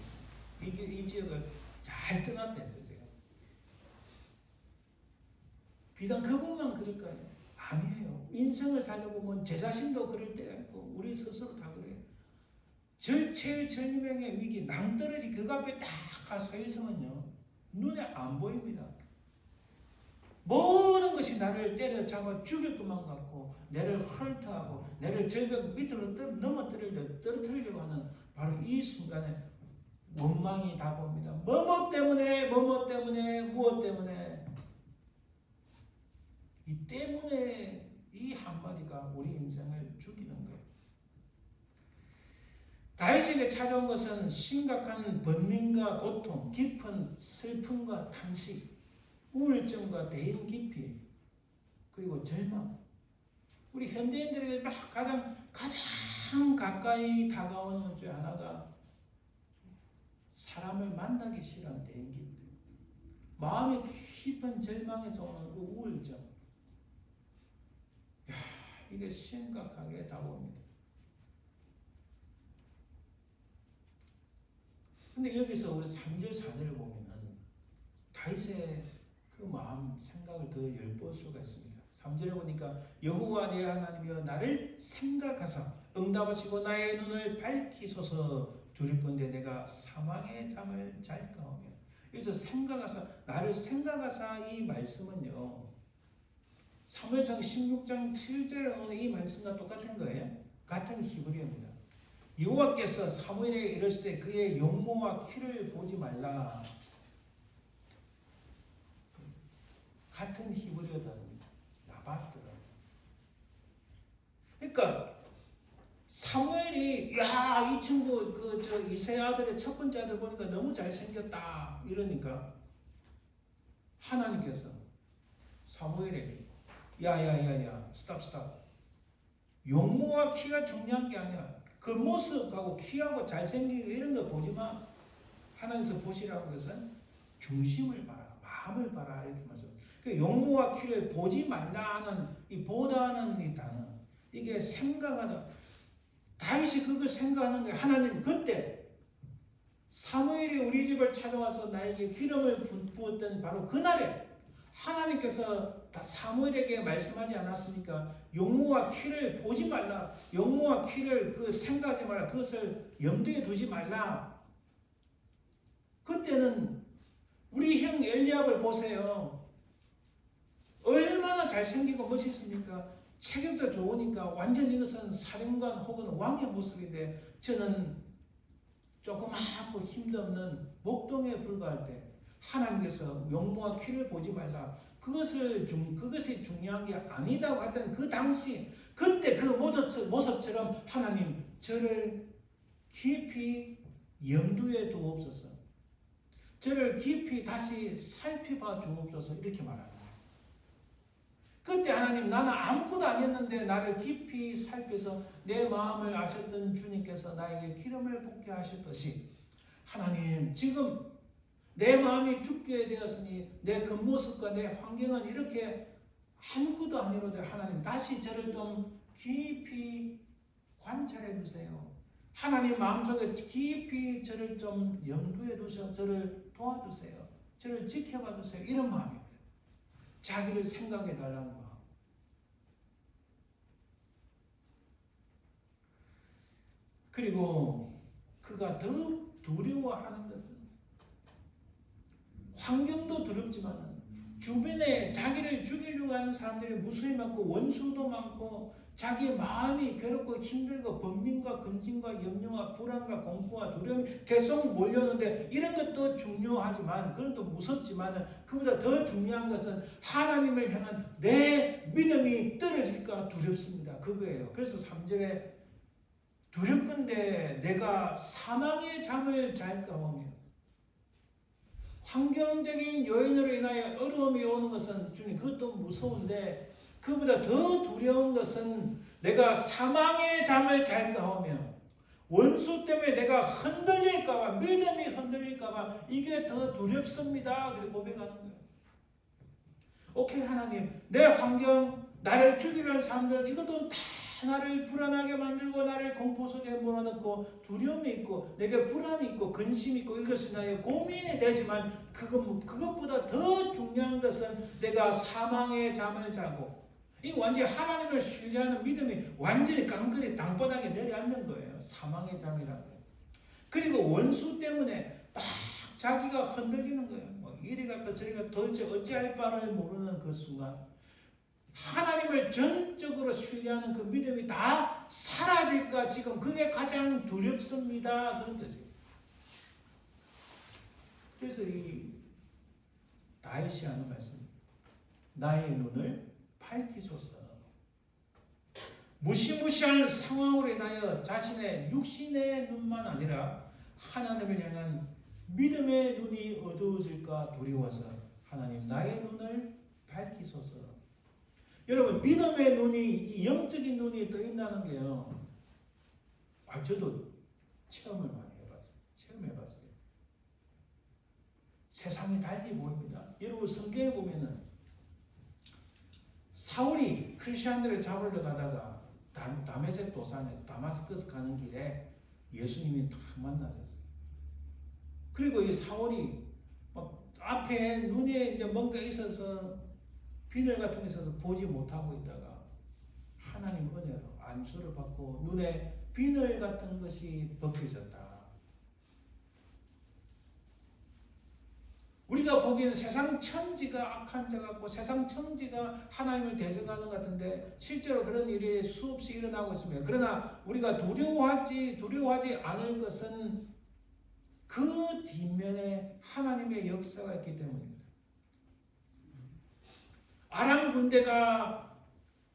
있습니다. 이 지역을 잘 떠났다 했어요. 제가. 비단 그분만 그럴까요? 아니에요. 인생을 살려고 보면 제 자신도 그럴 때가 있고 우리 스스로 다 그래요. 절체절명의 위기, 낭떠러지 그 앞에 딱 가서 있으면요 눈에 안 보입니다. 모든 것이 나를 때려잡아 죽일 것만 같고 나를 헐떡하고 나를 절벽 밑으로 떨어뜨리려고 하는 바로 이 순간에 원망이 다가옵니다. 무엇 때문에 무엇 때문에 이 때문에 이 한마디가 우리 인생을 죽이는 거예요. 다윗에게 찾아온 것은 심각한 번민과 고통, 깊은 슬픔과 탄식, 우울증과 대인 기피, 그리고 절망. 우리 현대인들에게 가장 가까이 다가오는 것 중 하나가 사람을 만나기 싫어하는 대인 기피. 마음의 깊은 절망에서 오는 우울증. 이게 심각하게 다가옵니다. 근데 여기서 우리 3절 4절을 보면은 다윗의 그 마음 생각을 더 엿볼 수가 있습니다. 3절에 보니까 여호와 내 하나님이여 나를 생각하사 응답하시고 나의 눈을 밝히소서 두렵건대 내가 사망의 잠을 잘까오며. 여기서 생각하사, 나를 생각하사, 이 말씀은요 사무엘상 16장 7절에 오는 이 말씀과 똑같은 거예요. 같은 히브리어입니다. 여호와께서 사무엘에게 이르실 때 그의 용모와 키를 보지 말라. 같은 히브리어 단어입니다. 나바트라. 그러니까 사무엘이 이 친구 이세 아들의 첫 번째 아들 보니까 너무 잘생겼다 이러니까 하나님께서 사무엘에게 야야야야 스탑. 용모와 키가 중요한 게 아니야. 그 모습하고 키하고 잘생기고 이런 거 보지 마. 하나님께서 보시라는 것은 중심을 봐라, 마음을 봐라 이렇게 말씀. 그 용모와 키를 보지 말라 하는 이 보다는 이 단어, 이게 생각하다. 다윗이 그걸 생각하는 거예요. 하나님 그때 사무엘이 우리 집을 찾아와서 나에게 기름을 부었던 바로 그날에 하나님께서 사무엘에게 말씀하지 않았습니까? 용모와 키를 보지 말라. 용모와 키를 생각하지 말라. 그것을 염두에 두지 말라. 그때는 우리 형 엘리압을 보세요. 얼마나 잘생기고 멋있습니까? 체격도 좋으니까 완전 이것은 사령관 혹은 왕의 모습인데 저는 조그맣고 힘도 없는 목동에 불과할 때 하나님께서 용모와 키를 보지 말라. 그것이 중요한 게 아니다고 했던 그 당시 그때 그 모습처럼 하나님 저를 깊이 염두에 두옵소서. 저를 깊이 다시 살펴봐 주옵소서 이렇게 말합니다. 그때 하나님 나는 아무것도 아니었는데 나를 깊이 살펴서 내 마음을 아셨던 주님께서 나에게 기름을 붓게 하셨듯이 하나님 지금 내 마음이 죽게 되었으니 내 겉모습과 내 환경은 이렇게 아무것도 아니로되 하나님 다시 저를 좀 깊이 관찰해 주세요. 하나님 마음속에 깊이 저를 좀 염두에 두셔 저를 도와주세요. 저를 지켜봐 주세요. 이런 마음입니다. 자기를 생각해 달라는 마음. 그리고 그가 더욱 두려워하는 것은 환경도 두렵지만 주변에 자기를 죽이려고 하는 사람들이 무수히 많고 원수도 많고 자기의 마음이 괴롭고 힘들고 번민과 근심과 염려와 불안과 공포와 두려움이 계속 몰려오는데 이런 것도 중요하지만 그것도 무섭지만 그보다 더 중요한 것은 하나님을 향한 내 믿음이 떨어질까 두렵습니다. 그거예요. 그래서 3절에 두렵건대 내가 사망의 잠을 잘까 하며 환경적인 요인으로 인하여 어려움이 오는 것은 주님 그것도 무서운데 그보다 더 두려운 것은 내가 사망의 잠을 잘까 하며 원수 때문에 내가 흔들릴까봐 믿음이 흔들릴까봐 이게 더 두렵습니다. 그렇게 고백하는 거예요. 오케이 하나님, 내 환경, 나를 죽이려는 사람들 이것도 다 나를 불안하게 만들고 나를 공포 속에 몰아넣고 두려움이 있고 내게 불안이 있고 근심이 있고 이것이 나의 고민이 되지만 그것보다 더 중요한 것은 내가 사망의 잠을 자고 이 완전히 하나님을 신뢰하는 믿음이 완전히 깡그리 땅바닥에 내려앉는 거예요. 사망의 잠이라는 거예요. 그리고 원수 때문에 막 자기가 흔들리는 거예요. 뭐 이리 갔다 저리 갔다 도대체 어찌할 바를 모르는 그 순간 하나님을 전적으로 신뢰하는 그 믿음이 다 사라질까 지금 그게 가장 두렵습니다. 그런 뜻이에요. 그래서 이 다윗이 하는 말씀, 나의 눈을 밝히소서. 무시무시한 상황으로 인하여 자신의 육신의 눈만 아니라 하나님을 향한 믿음의 눈이 어두워질까 두려워서 하나님 나의 눈을 밝히소서. 여러분 믿음의 눈이 영적인 눈이 떠있다는 게요. 저도 체험을 많이 해봤어요. 세상이 달리 보입니다. 여러분 성경에 보면은 사울이 크리스천들을 잡으러 가다가 다메섹 도상에서 다마스커스 가는 길에 예수님이 딱 만나셨어요. 그리고 이 사울이 막 앞에 눈에 이제 뭔가 있어서 비늘 같은 게 있어서 보지 못하고 있다가 하나님 은혜로 안수를 받고 눈에 비늘 같은 것이 벗겨졌다. 우리가 보기에는 세상 천지가 악한 자 같고 세상 천지가 하나님을 대적하는 것 같은데 실제로 그런 일이 수없이 일어나고 있습니다. 그러나 우리가 두려워하지 않을 것은 그 뒷면에 하나님의 역사가 있기 때문입니다. 아람 군대가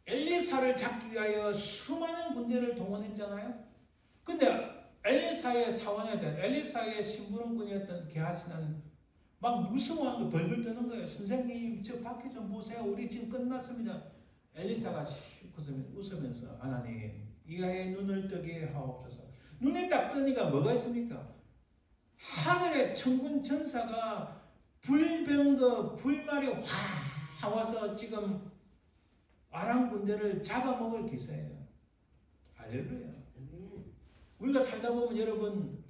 엘리사를 잡기 위하여 수많은 군대를 동원했잖아요. 근데 엘리사의 사원이었던 엘리사의 심부름꾼이었던 게하시는 막 무서워한 거 벌벌 떠는 거예요. 선생님 저 밖에 좀 보세요. 우리 지금 끝났습니다. 엘리사가 웃으면서 하나님 이하의 눈을 뜨게 하옵소서. 눈에 딱 뜨니까 뭐가 있습니까? 하늘의 천군 천사가 불병거 불말이 확 와서 지금 아람 군대를 잡아먹을 기세예요. 할렐루야. 우리가 살다 보면 여러분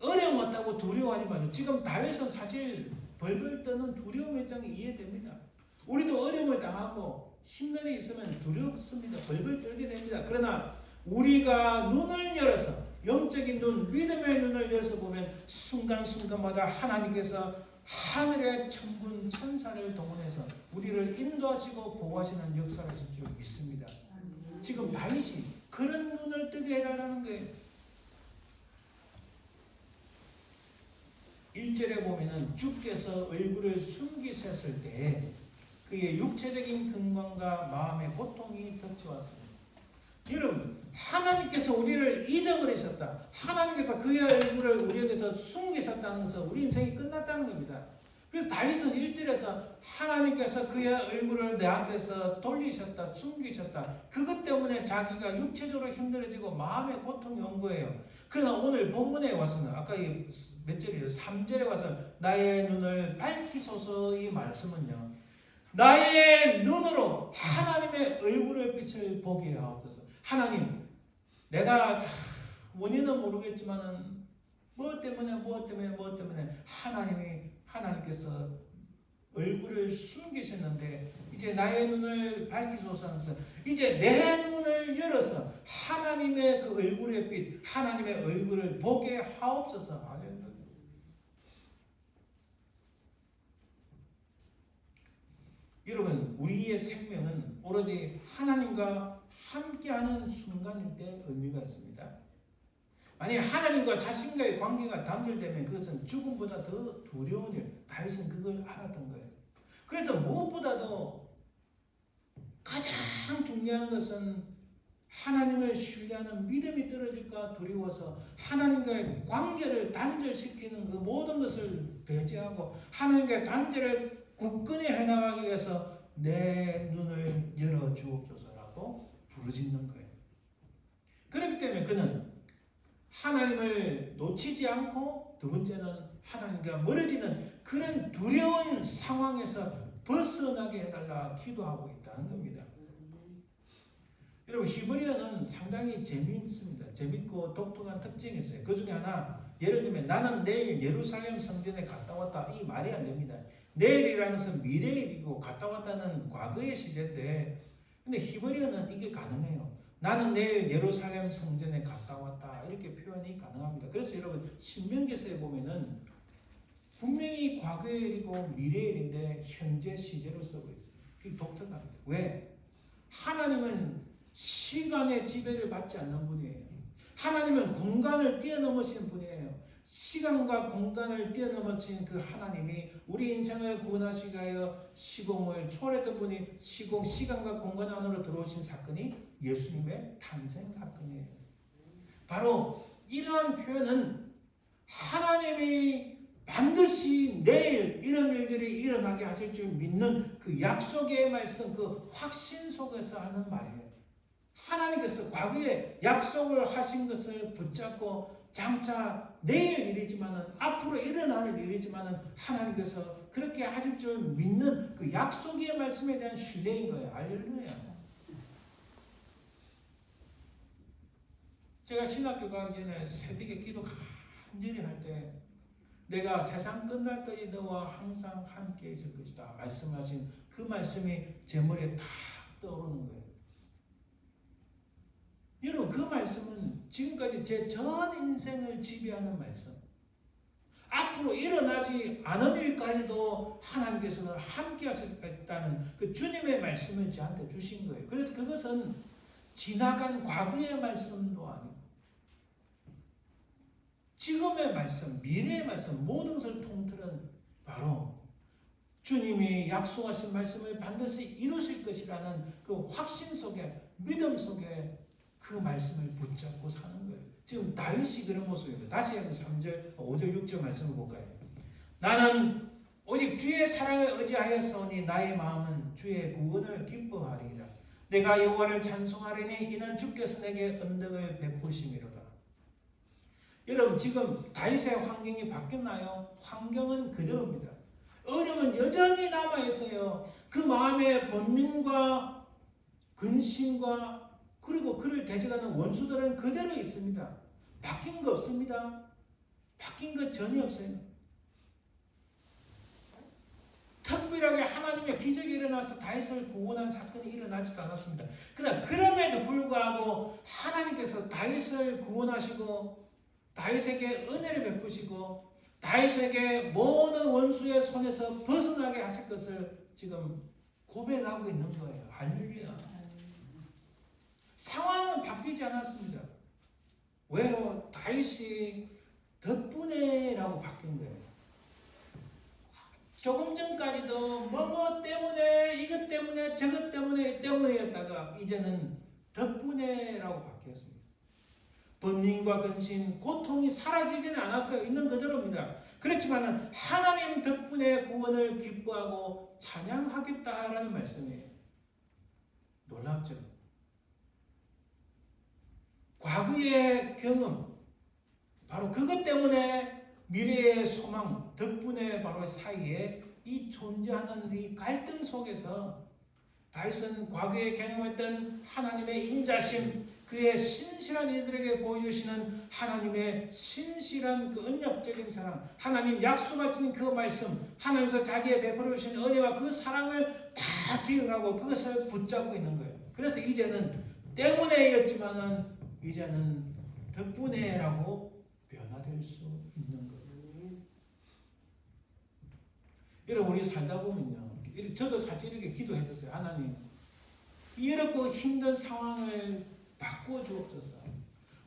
어려움 없다고 두려워하지 마세요. 지금 다윗은 사실 벌벌 떠는 두려움의 입장이 이해됩니다. 우리도 어려움을 당하고 힘든 일이 있으면 두렵습니다. 벌벌 떨게 됩니다. 그러나 우리가 눈을 열어서 영적인 눈, 믿음의 눈을 열어서 보면 순간순간마다 하나님께서 하늘의 천군 천사를 동원해서 우리를 인도하시고 보호하시는 역사가 있을 줄 믿습니다. 지금 다윗이 그런 눈을 뜨게 해달라는 거예요. 1절에 보면은 주께서 얼굴을 숨기셨을 때 그의 육체적인 근광과 마음의 고통이 덮쳐왔습니다. 여러분 하나님께서 우리를 잊어버리셨다. 하나님께서 그의 얼굴을 우리에게서 숨기셨다는 것은 우리 인생이 끝났다는 겁니다. 그래서 다윗은 1절에서 하나님께서 그의 얼굴을 내한테서 돌리셨다, 숨기셨다. 그것 때문에 자기가 육체적으로 힘들어지고 마음의 고통이 온 거예요. 그러나 오늘 본문에 와서는 아까 몇 절이에요? 3절에 와서 나의 눈을 밝히소서 이 말씀은요. 나의 눈으로 하나님의 얼굴의 빛을 보게 하옵소서. 하나님, 내가 원인은 모르겠지만은 뭐 때문에 하나님께서 얼굴을 숨기셨는데 이제 나의 눈을 밝히소서 하면서 이제 내 눈을 열어서 하나님의 그 얼굴의 빛, 하나님의 얼굴을 보게 하옵소서. 할렐루야. 여러분, 우리의 생명은 오로지 하나님과 함께하는 순간일 때 의미가 있습니다. 만약 하나님과 자신과의 관계가 단절되면 그것은 죽음보다 더 두려운 일. 다윗은 그걸 알았던 거예요. 그래서 무엇보다도 가장 중요한 것은 하나님을 신뢰하는 믿음이 떨어질까 두려워서 하나님과의 관계를 단절시키는 그 모든 것을 배제하고 하나님과의 단절을 굳건히 해나가기 위해서 내 눈을 열어 주옵소서라고 부르짖는 거예요. 그렇기 때문에 그는 하나님을 놓치지 않고 두 번째는 하나님과 멀어지는 그런 두려운 상황에서 벗어나게 해달라 기도하고 있다는 겁니다. 여러분 히브리어는 상당히 재미있습니다. 재밌고 독특한 특징이 있어요. 그 중에 하나 예를 들면 나는 내일 예루살렘 성전에 갔다 왔다. 이 말이 안 됩니다. 내일이라는 것은 미래일이고 갔다 왔다는 과거의 시제인데 근데 히브리어는 이게 가능해요. 나는 내일 예루살렘 성전에 갔다 왔다. 이렇게 표현이 가능합니다. 그래서 여러분 신명기서에 보면은 분명히 과거의 일이고 미래의 일인데 현재 시제로 쓰고 있어요. 그게 독특합니다. 왜? 하나님은 시간의 지배를 받지 않는 분이에요. 하나님은 공간을 뛰어넘으신 분이에요. 시간과 공간을 뛰어넘으신 그 하나님이 우리 인생을 구원하시기 위하여 시공을 초월했던 분이 시간과 공간 안으로 들어오신 사건이 예수님의 탄생 사건이에요. 바로 이러한 표현은 하나님이 반드시 내일 이런 일들이 일어나게 하실 줄 믿는 그 약속의 말씀, 그 확신 속에서 하는 말이에요. 하나님께서 과거에 약속을 하신 것을 붙잡고 장차 내일 일이지만은 앞으로 일어날 일이지만은 하나님께서 그렇게 하실 줄 믿는 그 약속의 말씀에 대한 신뢰인 거예요. 할렐루야. 제가 신학교 가기 전에 새벽에 기도 간절히 할 때 내가 세상 끝날까지 너와 항상 함께 있을 것이다 말씀하신 그 말씀이 제 머리에 탁 떠오르는 거예요. 여러분 그 말씀은 지금까지 제 전 인생을 지배하는 말씀, 앞으로 일어나지 않은 일까지도 하나님께서는 함께 하셨다는 그 주님의 말씀을 저한테 주신 거예요. 그래서 그것은 지나간 과거의 말씀도 아니고 지금의 말씀, 미래의 말씀, 모든 것을 통틀은 바로 주님이 약속하신 말씀을 반드시 이루실 것이라는 그 확신 속에, 믿음 속에 그 말씀을 붙잡고 사는 거예요. 지금 다윗이 그런 모습입니다. 다시 한번 3절, 5절, 6절 말씀을 볼까요? 나는 오직 주의 사랑을 의지하였사오니 나의 마음은 주의 구원을 기뻐하리이다. 내가 여호와를 찬송하리니 이는 주께서 내게 언덕을 베푸심이로다. 여러분 지금 다윗의 환경이 바뀌었나요? 환경은 그대로입니다. 어려움은 여전히 남아있어요. 그 마음의 번민과 근심과 그리고 그를 대적하는 원수들은 그대로 있습니다. 바뀐 거 없습니다. 바뀐 거 전혀 없어요. 특별하게 하나님의 기적이 일어나서 다윗을 구원한 사건이 일어나지도 않았습니다. 그러나 그럼에도 불구하고 하나님께서 다윗을 구원하시고 다윗에게 은혜를 베푸시고 다윗에게 모든 원수의 손에서 벗어나게 하실 것을 지금 고백하고 있는 거예요. 할렐루야. 상황은 바뀌지 않았습니다. 왜요? 다윗이 덕분에라고 바뀐 거예요. 조금 전까지도 뭐뭐 때문에 이것 때문에 저것 때문에였다가 이제는 덕분에라고 바뀌었습니다. 번민과 근심, 고통이 사라지지는 않았어요. 있는 그대로입니다. 그렇지만 하나님 덕분에 구원을 기뻐하고 찬양하겠다라는 말씀이에요. 놀랍죠? 과거의 경험, 바로 그것 때문에 미래의 소망, 덕분에 바로 사이에 이 존재하는 이 갈등 속에서 다윗은 과거에 경험했던 하나님의 인자심, 그의 신실한 이들에게 보여주시는 하나님의 신실한 그 은력적인 사랑, 하나님 약속하시는 그 말씀, 하나님께서 자기의 베풀어 주신 은혜와 그 사랑을 다 기억하고 그것을 붙잡고 있는 거예요. 그래서 이제는 때문에였지만은 이제는 덕분에라고 변화될 수 있는 거예요. 여러분 우리 살다 보면요, 저도 사실 이렇게 기도했었어요. 하나님, 이렇고 힘든 상황을 바꿔 주옵소서.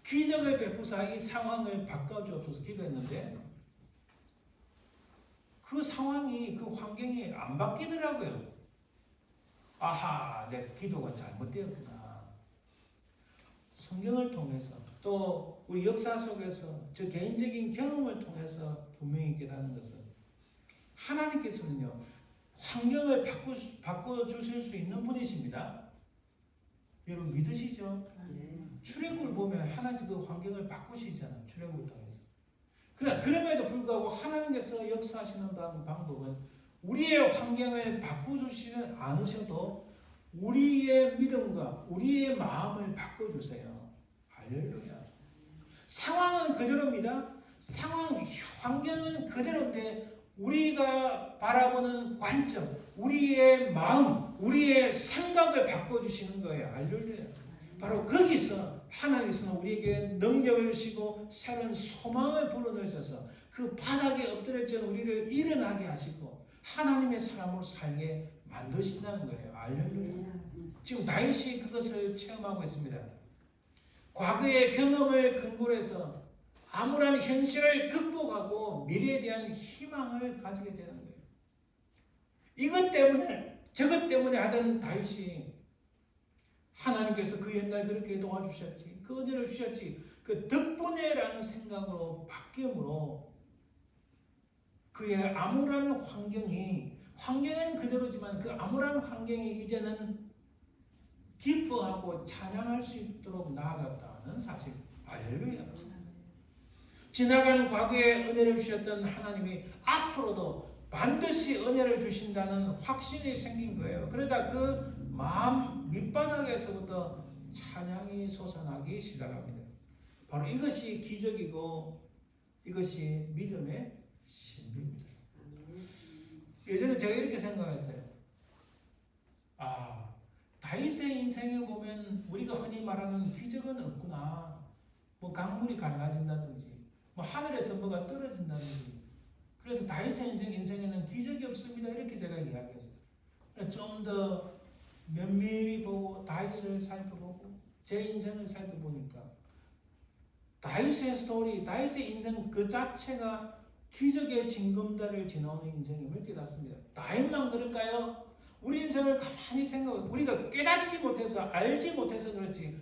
기적을 베푸사 이 상황을 바꿔 주옵소서 기도했는데 그 상황이, 그 환경이 안 바뀌더라고요. 아하, 내 기도가 잘못되었구나. 성경을 통해서 또 우리 역사 속에서 저 개인적인 경험을 통해서 분명히 깨닫는 것은 하나님께서는요, 환경을 바꿔주실 수 있는 분이십니다. 여러분 믿으시죠? 출애굽을 보면 하나님께서 그 환경을 바꾸시잖아요. 출애굽을 통해서. 그러나 그럼에도 불구하고 하나님께서 역사하시는 방법은 우리의 환경을 바꿔주시지 않으셔도 우리의 믿음과 우리의 마음을 바꿔주세요. 할렐루야. 상황은 그대로입니다. 환경은 그대로인데 우리가 바라보는 관점, 우리의 마음, 우리의 생각을 바꿔주시는 거예요. 할렐루야. 바로 거기서 하나님께서는 우리에게 능력을 주시고 새로운 소망을 불어넣으셔서 그 바닥에 엎드려진 우리를 일어나게 하시고 하나님의 사람으로 살게 만드신다는 거예요. 할렐루야. 지금 다윗이 그것을 체험하고 있습니다. 과거의 경험을 근거로 해서 암울한 현실을 극복하고 미래에 대한 희망을 가지게 되는 거예요. 이것 때문에 저것 때문에 하던 다윗이 하나님께서 그 옛날 그렇게 도와주셨지, 그 은혜를 주셨지, 그 덕분에라는 생각으로 바뀌므로 그의 암울한 환경은 그대로지만 그 암울한 환경이 이제는 기뻐하고 찬양할 수 있도록 나아갔다는 사실. 할렐루야. 지나간 과거에 은혜를 주셨던 하나님이 앞으로도 반드시 은혜를 주신다는 확신이 생긴 거예요. 그러자 그 마음 밑바닥에서부터 찬양이 솟아나기 시작합니다. 바로 이것이 기적이고 이것이 믿음의 신비입니다. 예전에 제가 이렇게 생각했어요. 다윗의 인생에 보면 우리가 흔히 말하는 기적은 없구나. 뭐 강물이 갈라진다든지 뭐 하늘에서 뭐가 떨어진다든지. 그래서 다윗의 인생에는 기적이 없습니다. 이렇게 제가 이야기했어요. 좀 더 면밀히 보고 다윗을 살펴보고 제 인생을 살펴보니까 다윗의 스토리, 다윗의 인생 그 자체가 기적의 징검다리를 지나오는 인생임을 깨닫습니다. 다윗만 그럴까요? 우리 인생을 가만히 생각해 우리가 깨닫지 못해서 알지 못해서 그렇지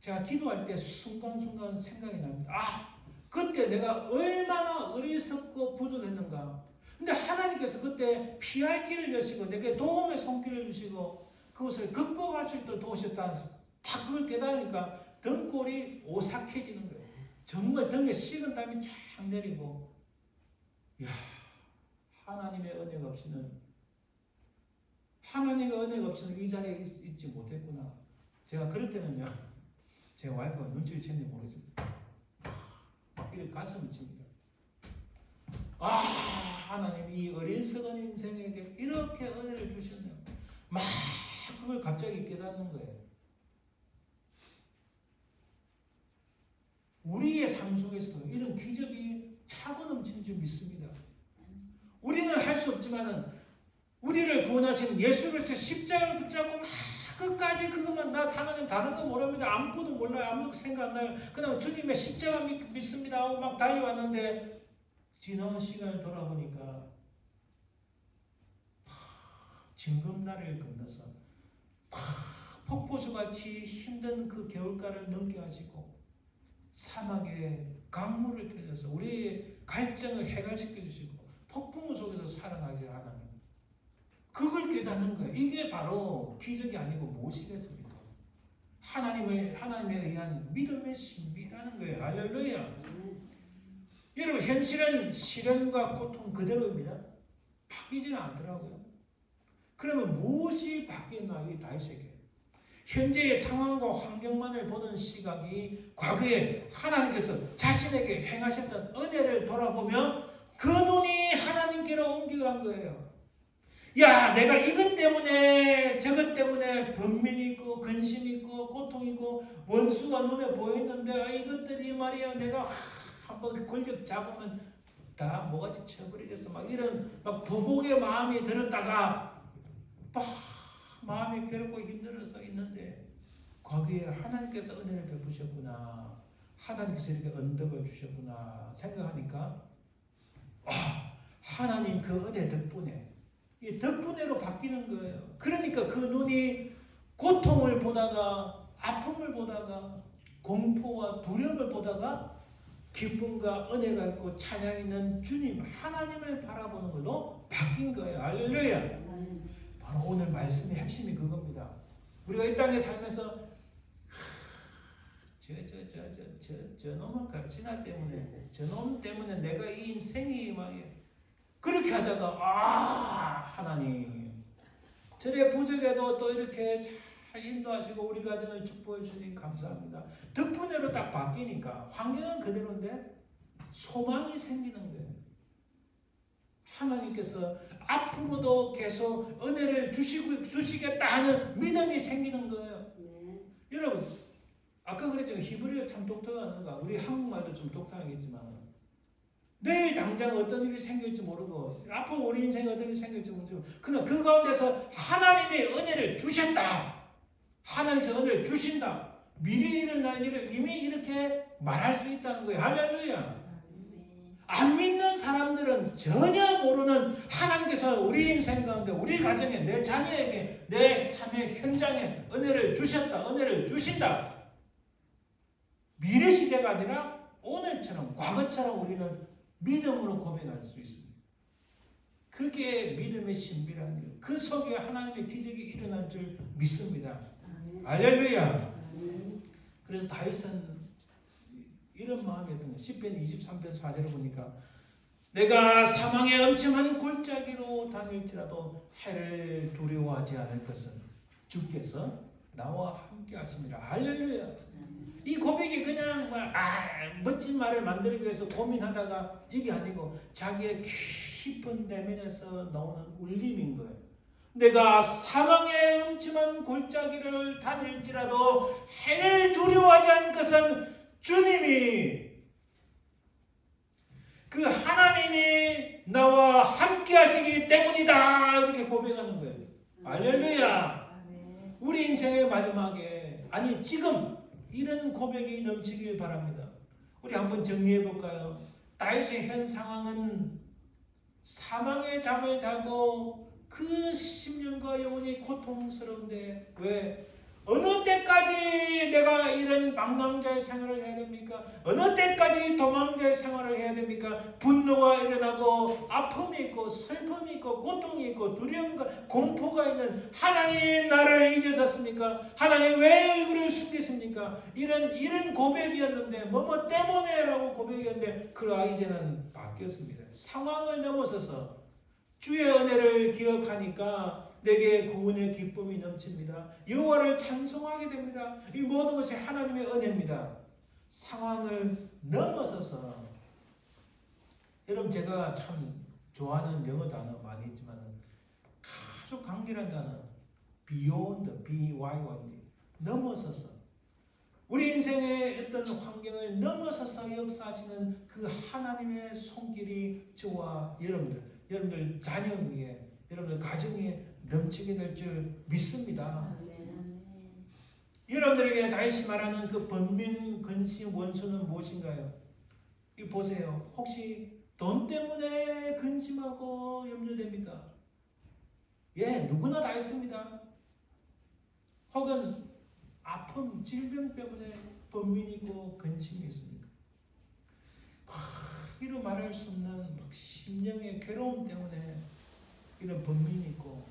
제가 기도할 때 순간순간 생각이 납니다. 그때 내가 얼마나 어리석고 부족했는가. 근데 하나님께서 그때 피할 길을 여시고 내게 도움의 손길을 주시고 그것을 극복할 수 있도록 도우셨다. 다 그걸 깨달으니까 등골이 오싹해지는 거예요. 정말 등에 식은 땀이 쫙 내리고 하나님의 은혜가 없이는 이 자리에 있지 못했구나. 제가 그럴 때는요. 제 와이프가 눈치를 챘는지 모르겠습니다. 이렇게 가슴을 칩니다. 하나님 이 어리석은 인생에게 이렇게 은혜를 주셨네요. 막 그걸 갑자기 깨닫는 거예요. 우리의 삶 속에서도 이런 기적이 차고 넘치는 줄 믿습니다. 우리는 할 수 없지만은 우리를 구원하신 예수 그리스도의 십자가를 붙잡고 막 끝까지 그것만 나 하나님 다른 거 모릅니다. 아무것도 몰라요. 아무 생각 안 나요. 그냥 주님의 십자가 믿습니다 하고 막 달려왔는데 지나온 시간을 돌아보니까 징검다리를 건너서 폭포수같이 힘든 그 겨울가를 넘게 하시고 사막에 강물을 터져서 우리의 갈증을 해갈시켜 주시고 폭풍 속에서 살아나게 하나님 그걸 깨닫는 거예요. 이게 바로 기적이 아니고 무엇이겠습니까? 하나님에 의한 믿음의 신비라는 거예요. 할렐루야. 여러분 현실은 시련과 고통 그대로입니다. 바뀌지는 않더라고요. 그러면 무엇이 바뀌었나 이 다윗에게? 현재의 상황과 환경만을 보는 시각이 과거에 하나님께서 자신에게 행하셨던 은혜를 돌아보며 그 눈이 하나님께로 옮겨간 거예요. 내가 이것 때문에 저것 때문에 번민이 있고 근심이 있고 고통이 있고 원수가 눈에 보이는데 이것들이 말이야 내가 한번 권력 잡으면 다 뭐같이 쳐버리겠어 막 이런 막 보복의 마음이 들었다가 마음이 괴롭고 힘들어서 있는데 과거에 하나님께서 은혜를 베푸셨구나. 하나님께서 이렇게 언덕을 주셨구나 생각하니까 하나님 그 은혜 덕분에 이 덕분에로 바뀌는 거예요. 그러니까 그 눈이 고통을 보다가 아픔을 보다가 공포와 두려움을 보다가 기쁨과 은혜가 있고 찬양이 있는 주님 하나님을 바라보는 걸로 바뀐 거예요. 할렐루야. 바로 오늘 말씀의 핵심이 그겁니다. 우리가 이 땅에 살면서 저놈의 가시나 때문에 저놈 때문에 내가 이 인생이 막 그렇게 하다가 하나님 저의 부족에도 또 이렇게 잘 인도하시고 우리 가정을 축복해 주니 감사합니다. 덕분에로 딱 바뀌니까 환경은 그대로인데 소망이 생기는 거예요. 하나님께서 앞으로도 계속 은혜를 주시겠다 하는 믿음이 생기는 거예요. 여러분 아까 그랬죠. 히브리어 참 독특하는가. 우리 한국말도 좀 독특하겠지만 내일 당장 어떤 일이 생길지 모르고 앞으로 우리 인생에 어떤 일이 생길지 모르지만 그러나 그 가운데서 하나님의 은혜를 주셨다. 하나님께서 은혜를 주신다. 미리 일어날 일을 이미 이렇게 말할 수 있다는 거예요. 할렐루야. 안 믿는 사람들은 전혀 모르는 하나님께서 우리 인생 가운데 우리 가정에 내 자녀에게 내 삶의 현장에 은혜를 주셨다. 은혜를 주신다. 미래 시제가 아니라 오늘처럼 과거처럼 우리는 믿음으로 고백할 수 있습니다. 그게 믿음의 신비라는 거예요. 그 속에 하나님의 기적이 일어날 줄 믿습니다. 할렐루야. 그래서 다윗은 이런 마음이었던 거예요. 시편 23편 4절을 보니까 내가 사망의 엄청한 골짜기로 다닐지라도 해를 두려워하지 않을 것은 주께서 나와 함께 하심이라. 할렐루야. 이 고백이 그냥 멋진 말을 만들기 위해서 고민하다가 이게 아니고 자기의 깊은 내면에서 나오는 울림인 거예요. 내가 사망의 음침한 골짜기를 다닐지라도 해를 두려워하지 않을 것은 주님이 그 하나님이 나와 함께 하시기 때문이다. 이렇게 고백하는 거예요. 할렐루야. 우리 인생의 마지막에 아니 지금 이런 고백이 넘치길 바랍니다. 우리 한번 정리해 볼까요? 다윗의 현 상황은 사망의 잠을 자고 그 10년과 영원히 고통스러운데 왜? 어느 때까지 내가 이런 방랑자의 생활을 해야 됩니까? 어느 때까지 도망자의 생활을 해야 됩니까? 분노가 일어나고 아픔이 있고 슬픔이 있고 고통이 있고 두려움과 공포가 있는 하나님 나를 잊으셨습니까? 하나님 왜 얼굴을 숨기십니까? 이런 고백이었는데 뭐 때문에 라고 고백이었는데 그러나 이제는 바뀌었습니다. 상황을 넘어서서 주의 은혜를 기억하니까 내게 구원의 기쁨이 넘칩니다. 여호와를 찬송하게 됩니다. 이 모든 것이 하나님의 은혜입니다. 상황을 넘어서서 여러분 제가 참 좋아하는 영어 단어 많이 있지만 아주 강렬한 단어 beyond, B-Y-O-N-D 넘어서서 우리 인생의 어떤 환경을 넘어서서 역사하시는 그 하나님의 손길이 저와 여러분들 자녀 위에 여러분들 가정 위에 넘치게 될 줄 믿습니다. 여러분들에게 다윗이 말하는 그 번민 근심 원수는 무엇인가요? 이 보세요. 혹시 돈 때문에 근심하고 염려됩니까? 예, 누구나 다 있습니다. 혹은 아픔, 질병 때문에 번민이 있고 근심이 있습니까? 이루 말할 수 없는 심령의 괴로움 때문에 이런 번민이 있고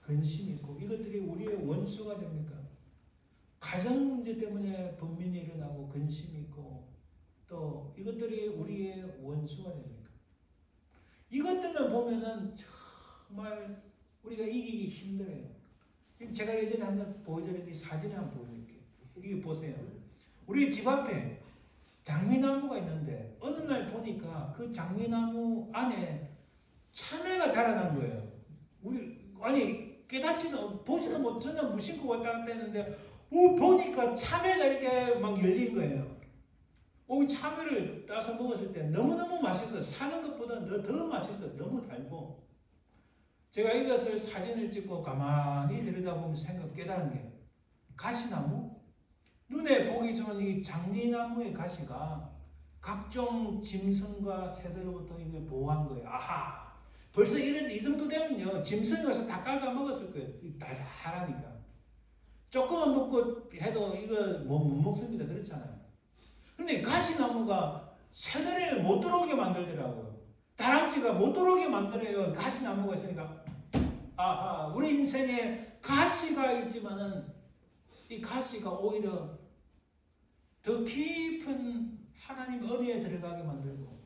근심이 있고 이것들이 우리의 원수가 됩니까? 가정 문제 때문에 번민이 일어나고 근심이 있고 또 이것들이 우리의 원수가 됩니까? 이것들만 보면은 정말 우리가 이기기 힘들어요. 제가 예전에 한번 보여드린 이 사진을 한번 보여드릴게요. 이게 보세요. 우리 집 앞에 장미나무가 있는데 어느 날 보니까 그 장미나무 안에 참외가 자라난 거예요. 깨닫지도 보지도 못 전혀 무심코 왔다 갔다 했는데 보니까 참외가 이렇게 막 열린 거예요. 참외를 따서 먹었을 때 너무너무 맛있어요. 사는 것보다 더 맛있어요. 너무 달고. 제가 이것을 사진을 찍고 가만히 들여다보면서 깨달은 게 가시나무? 눈에 보기 좋은 이 장미나무의 가시가 각종 짐승과 새들로부터 이걸 보호한 거예요. 아하! 벌써 이 정도 되면요. 짐승이 와서 다 깔아 먹었을 거예요. 달달하니까. 조금만 먹고 해도 이거 못 먹습니다. 그렇잖아요. 근데 가시나무가 새들을 못 들어오게 만들더라고요. 다람쥐가 못 들어오게 만들어요. 가시나무가 있으니까. 아하, 우리 인생에 가시가 있지만은 이 가시가 오히려 더 깊은 하나님 은혜에 들어가게 만들고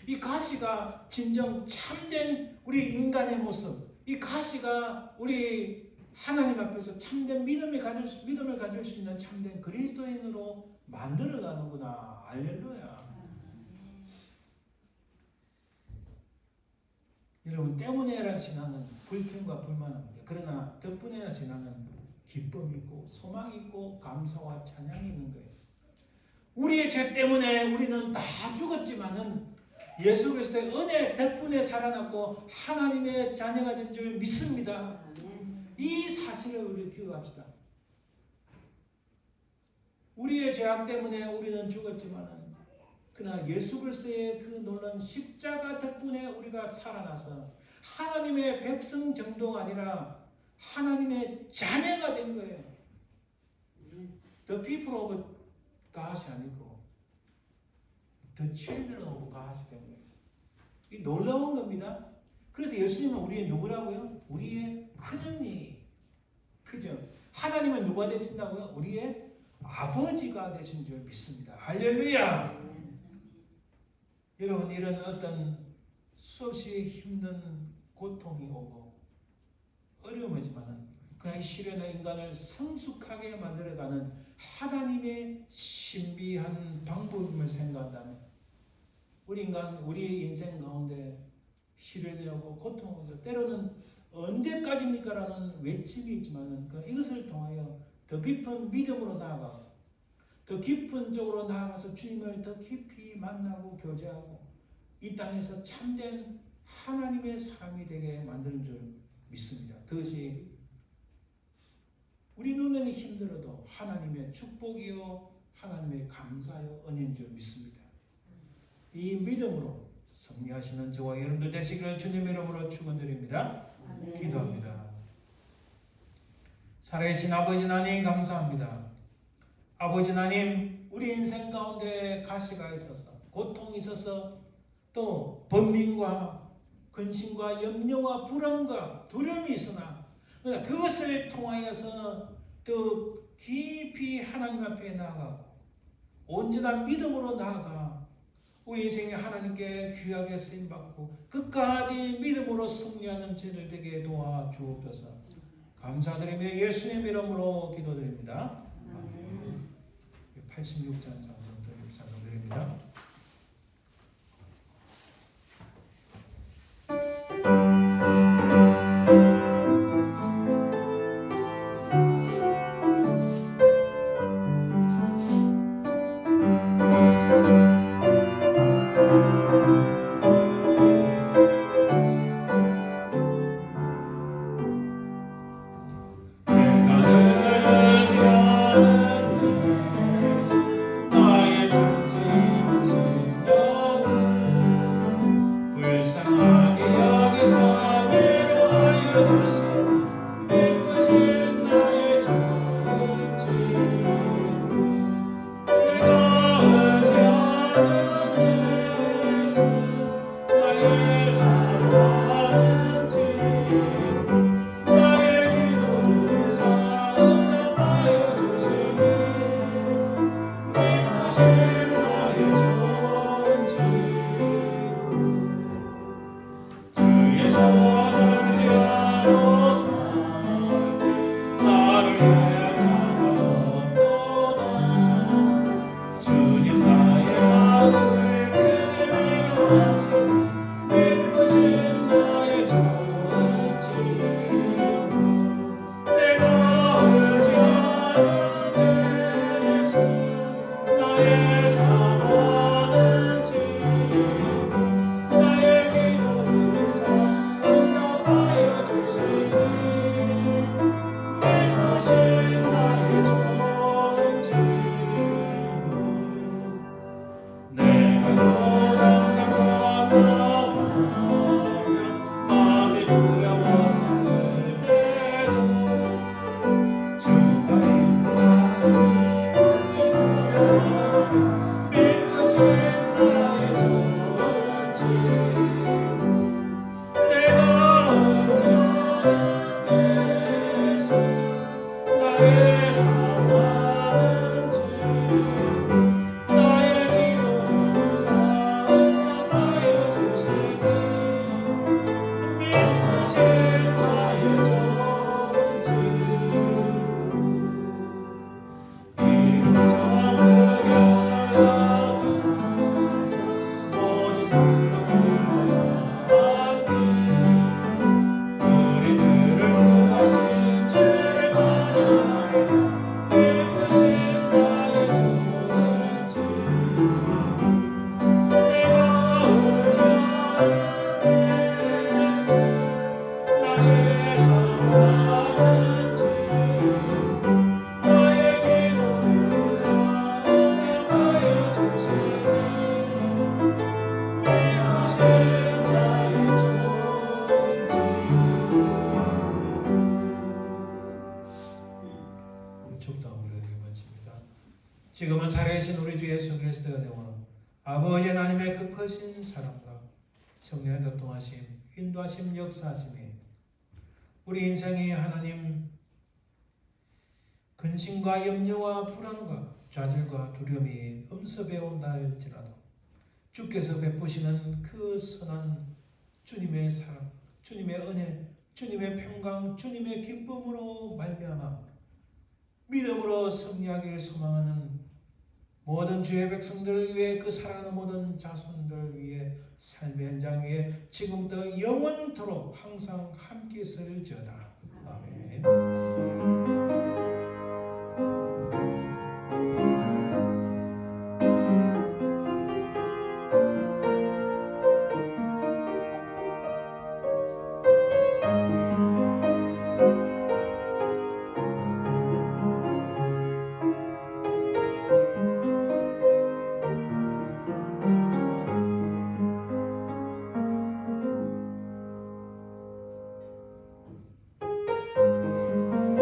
이 가시가 진정 참된 우리 인간의 모습, 이 가시가 우리 하나님 앞에서 참된 믿음을 가질 수 있는 참된 그리스도인으로 만들어가는구나. 할렐루야. 여러분, 때문에란 신앙은 불평과 불만합니다. 그러나 덕분에란 신앙은 기쁨이 있고 소망이 있고 감사와 찬양이 있는 거예요. 우리의 죄 때문에 우리는 다 죽었지만은 예수 그리스도의 은혜 덕분에 살아났고 하나님의 자녀가 된 줄 믿습니다. 이 사실을 우리 기억합시다. 우리의 죄악 때문에 우리는 죽었지만은 그러나 예수 그리스도의 그 놀라운 십자가 덕분에 우리가 살아나서 하나님의 백성 정도가 아니라 하나님의 자녀가 된 거예요. The people of God이 아니고 The children of God이 된 거예요. 이 놀라운 겁니다. 그래서 예수님은 우리의 누구라고요? 우리의 큰언니. 그죠? 하나님은 누가 되신다고요? 우리의 아버지가 되신 줄 믿습니다. 할렐루야! 여러분, 이런 어떤 수없이 힘든 고통이 오고 어려움이지만은 그러나 시련의 인간을 성숙하게 만들어가는 하나님의 신비한 방법임을 생각한다면 우리 인생 가운데 시련이 오고 고통이 오고 때로는 언제까지입니까라는 외침이 있지만은 이것을 통하여 더 깊은 믿음으로 나아가고 더 깊은 쪽으로 나아가서 주님을 더 깊이 만나고 교제하고 이 땅에서 참된 하나님의 삶이 되게 만드는 줄 믿습니다. 그것이 우리 눈에는 힘들어도 하나님의 축복이요 하나님의 감사요 은혜인 줄 믿습니다. 이 믿음으로 승리하시는 저와 여러분들 되시기를 주님의 이름으로 축원드립니다. 기도합니다. 살아계신 아버지 하나님 감사합니다. 아버지 하나님, 우리 인생 가운데 가시가 있어서 고통이 있어서 또 번민과 근심과 염려와 불안과 두려움이 있으나 그것을 통하여서 더 깊이 하나님 앞에 나아가고 온전한 믿음으로 나아가 우리 인생에 하나님께 귀하게 쓰임받고 끝까지 믿음으로 승리하는 죄를 되게 도와주옵소서. 감사드리며 예수님 이름으로 기도드립니다. 아멘. 86장 찬송드립니다. 축도함을 드립니다. 지금은 살아계신 우리 주 예수 그리스도의 은혜와 아버지 하나님의 그 크신 사랑과 성령의 교통하심, 인도하심, 역사하심이 우리 인생이 하나님 근심과 염려와 불안과 좌절과 두려움이 엄습해 온다 할지라도 주께서 베푸시는 그 선한 주님의 사랑, 주님의 은혜, 주님의 평강, 주님의 기쁨으로 말미암아 믿음으로 승리하기를 소망하는 모든 주의 백성들을 위해 그 사랑하는 모든 자손들 위해 삶의 현장 위에 지금부터 영원토록 항상 함께 있을지어다. 아멘.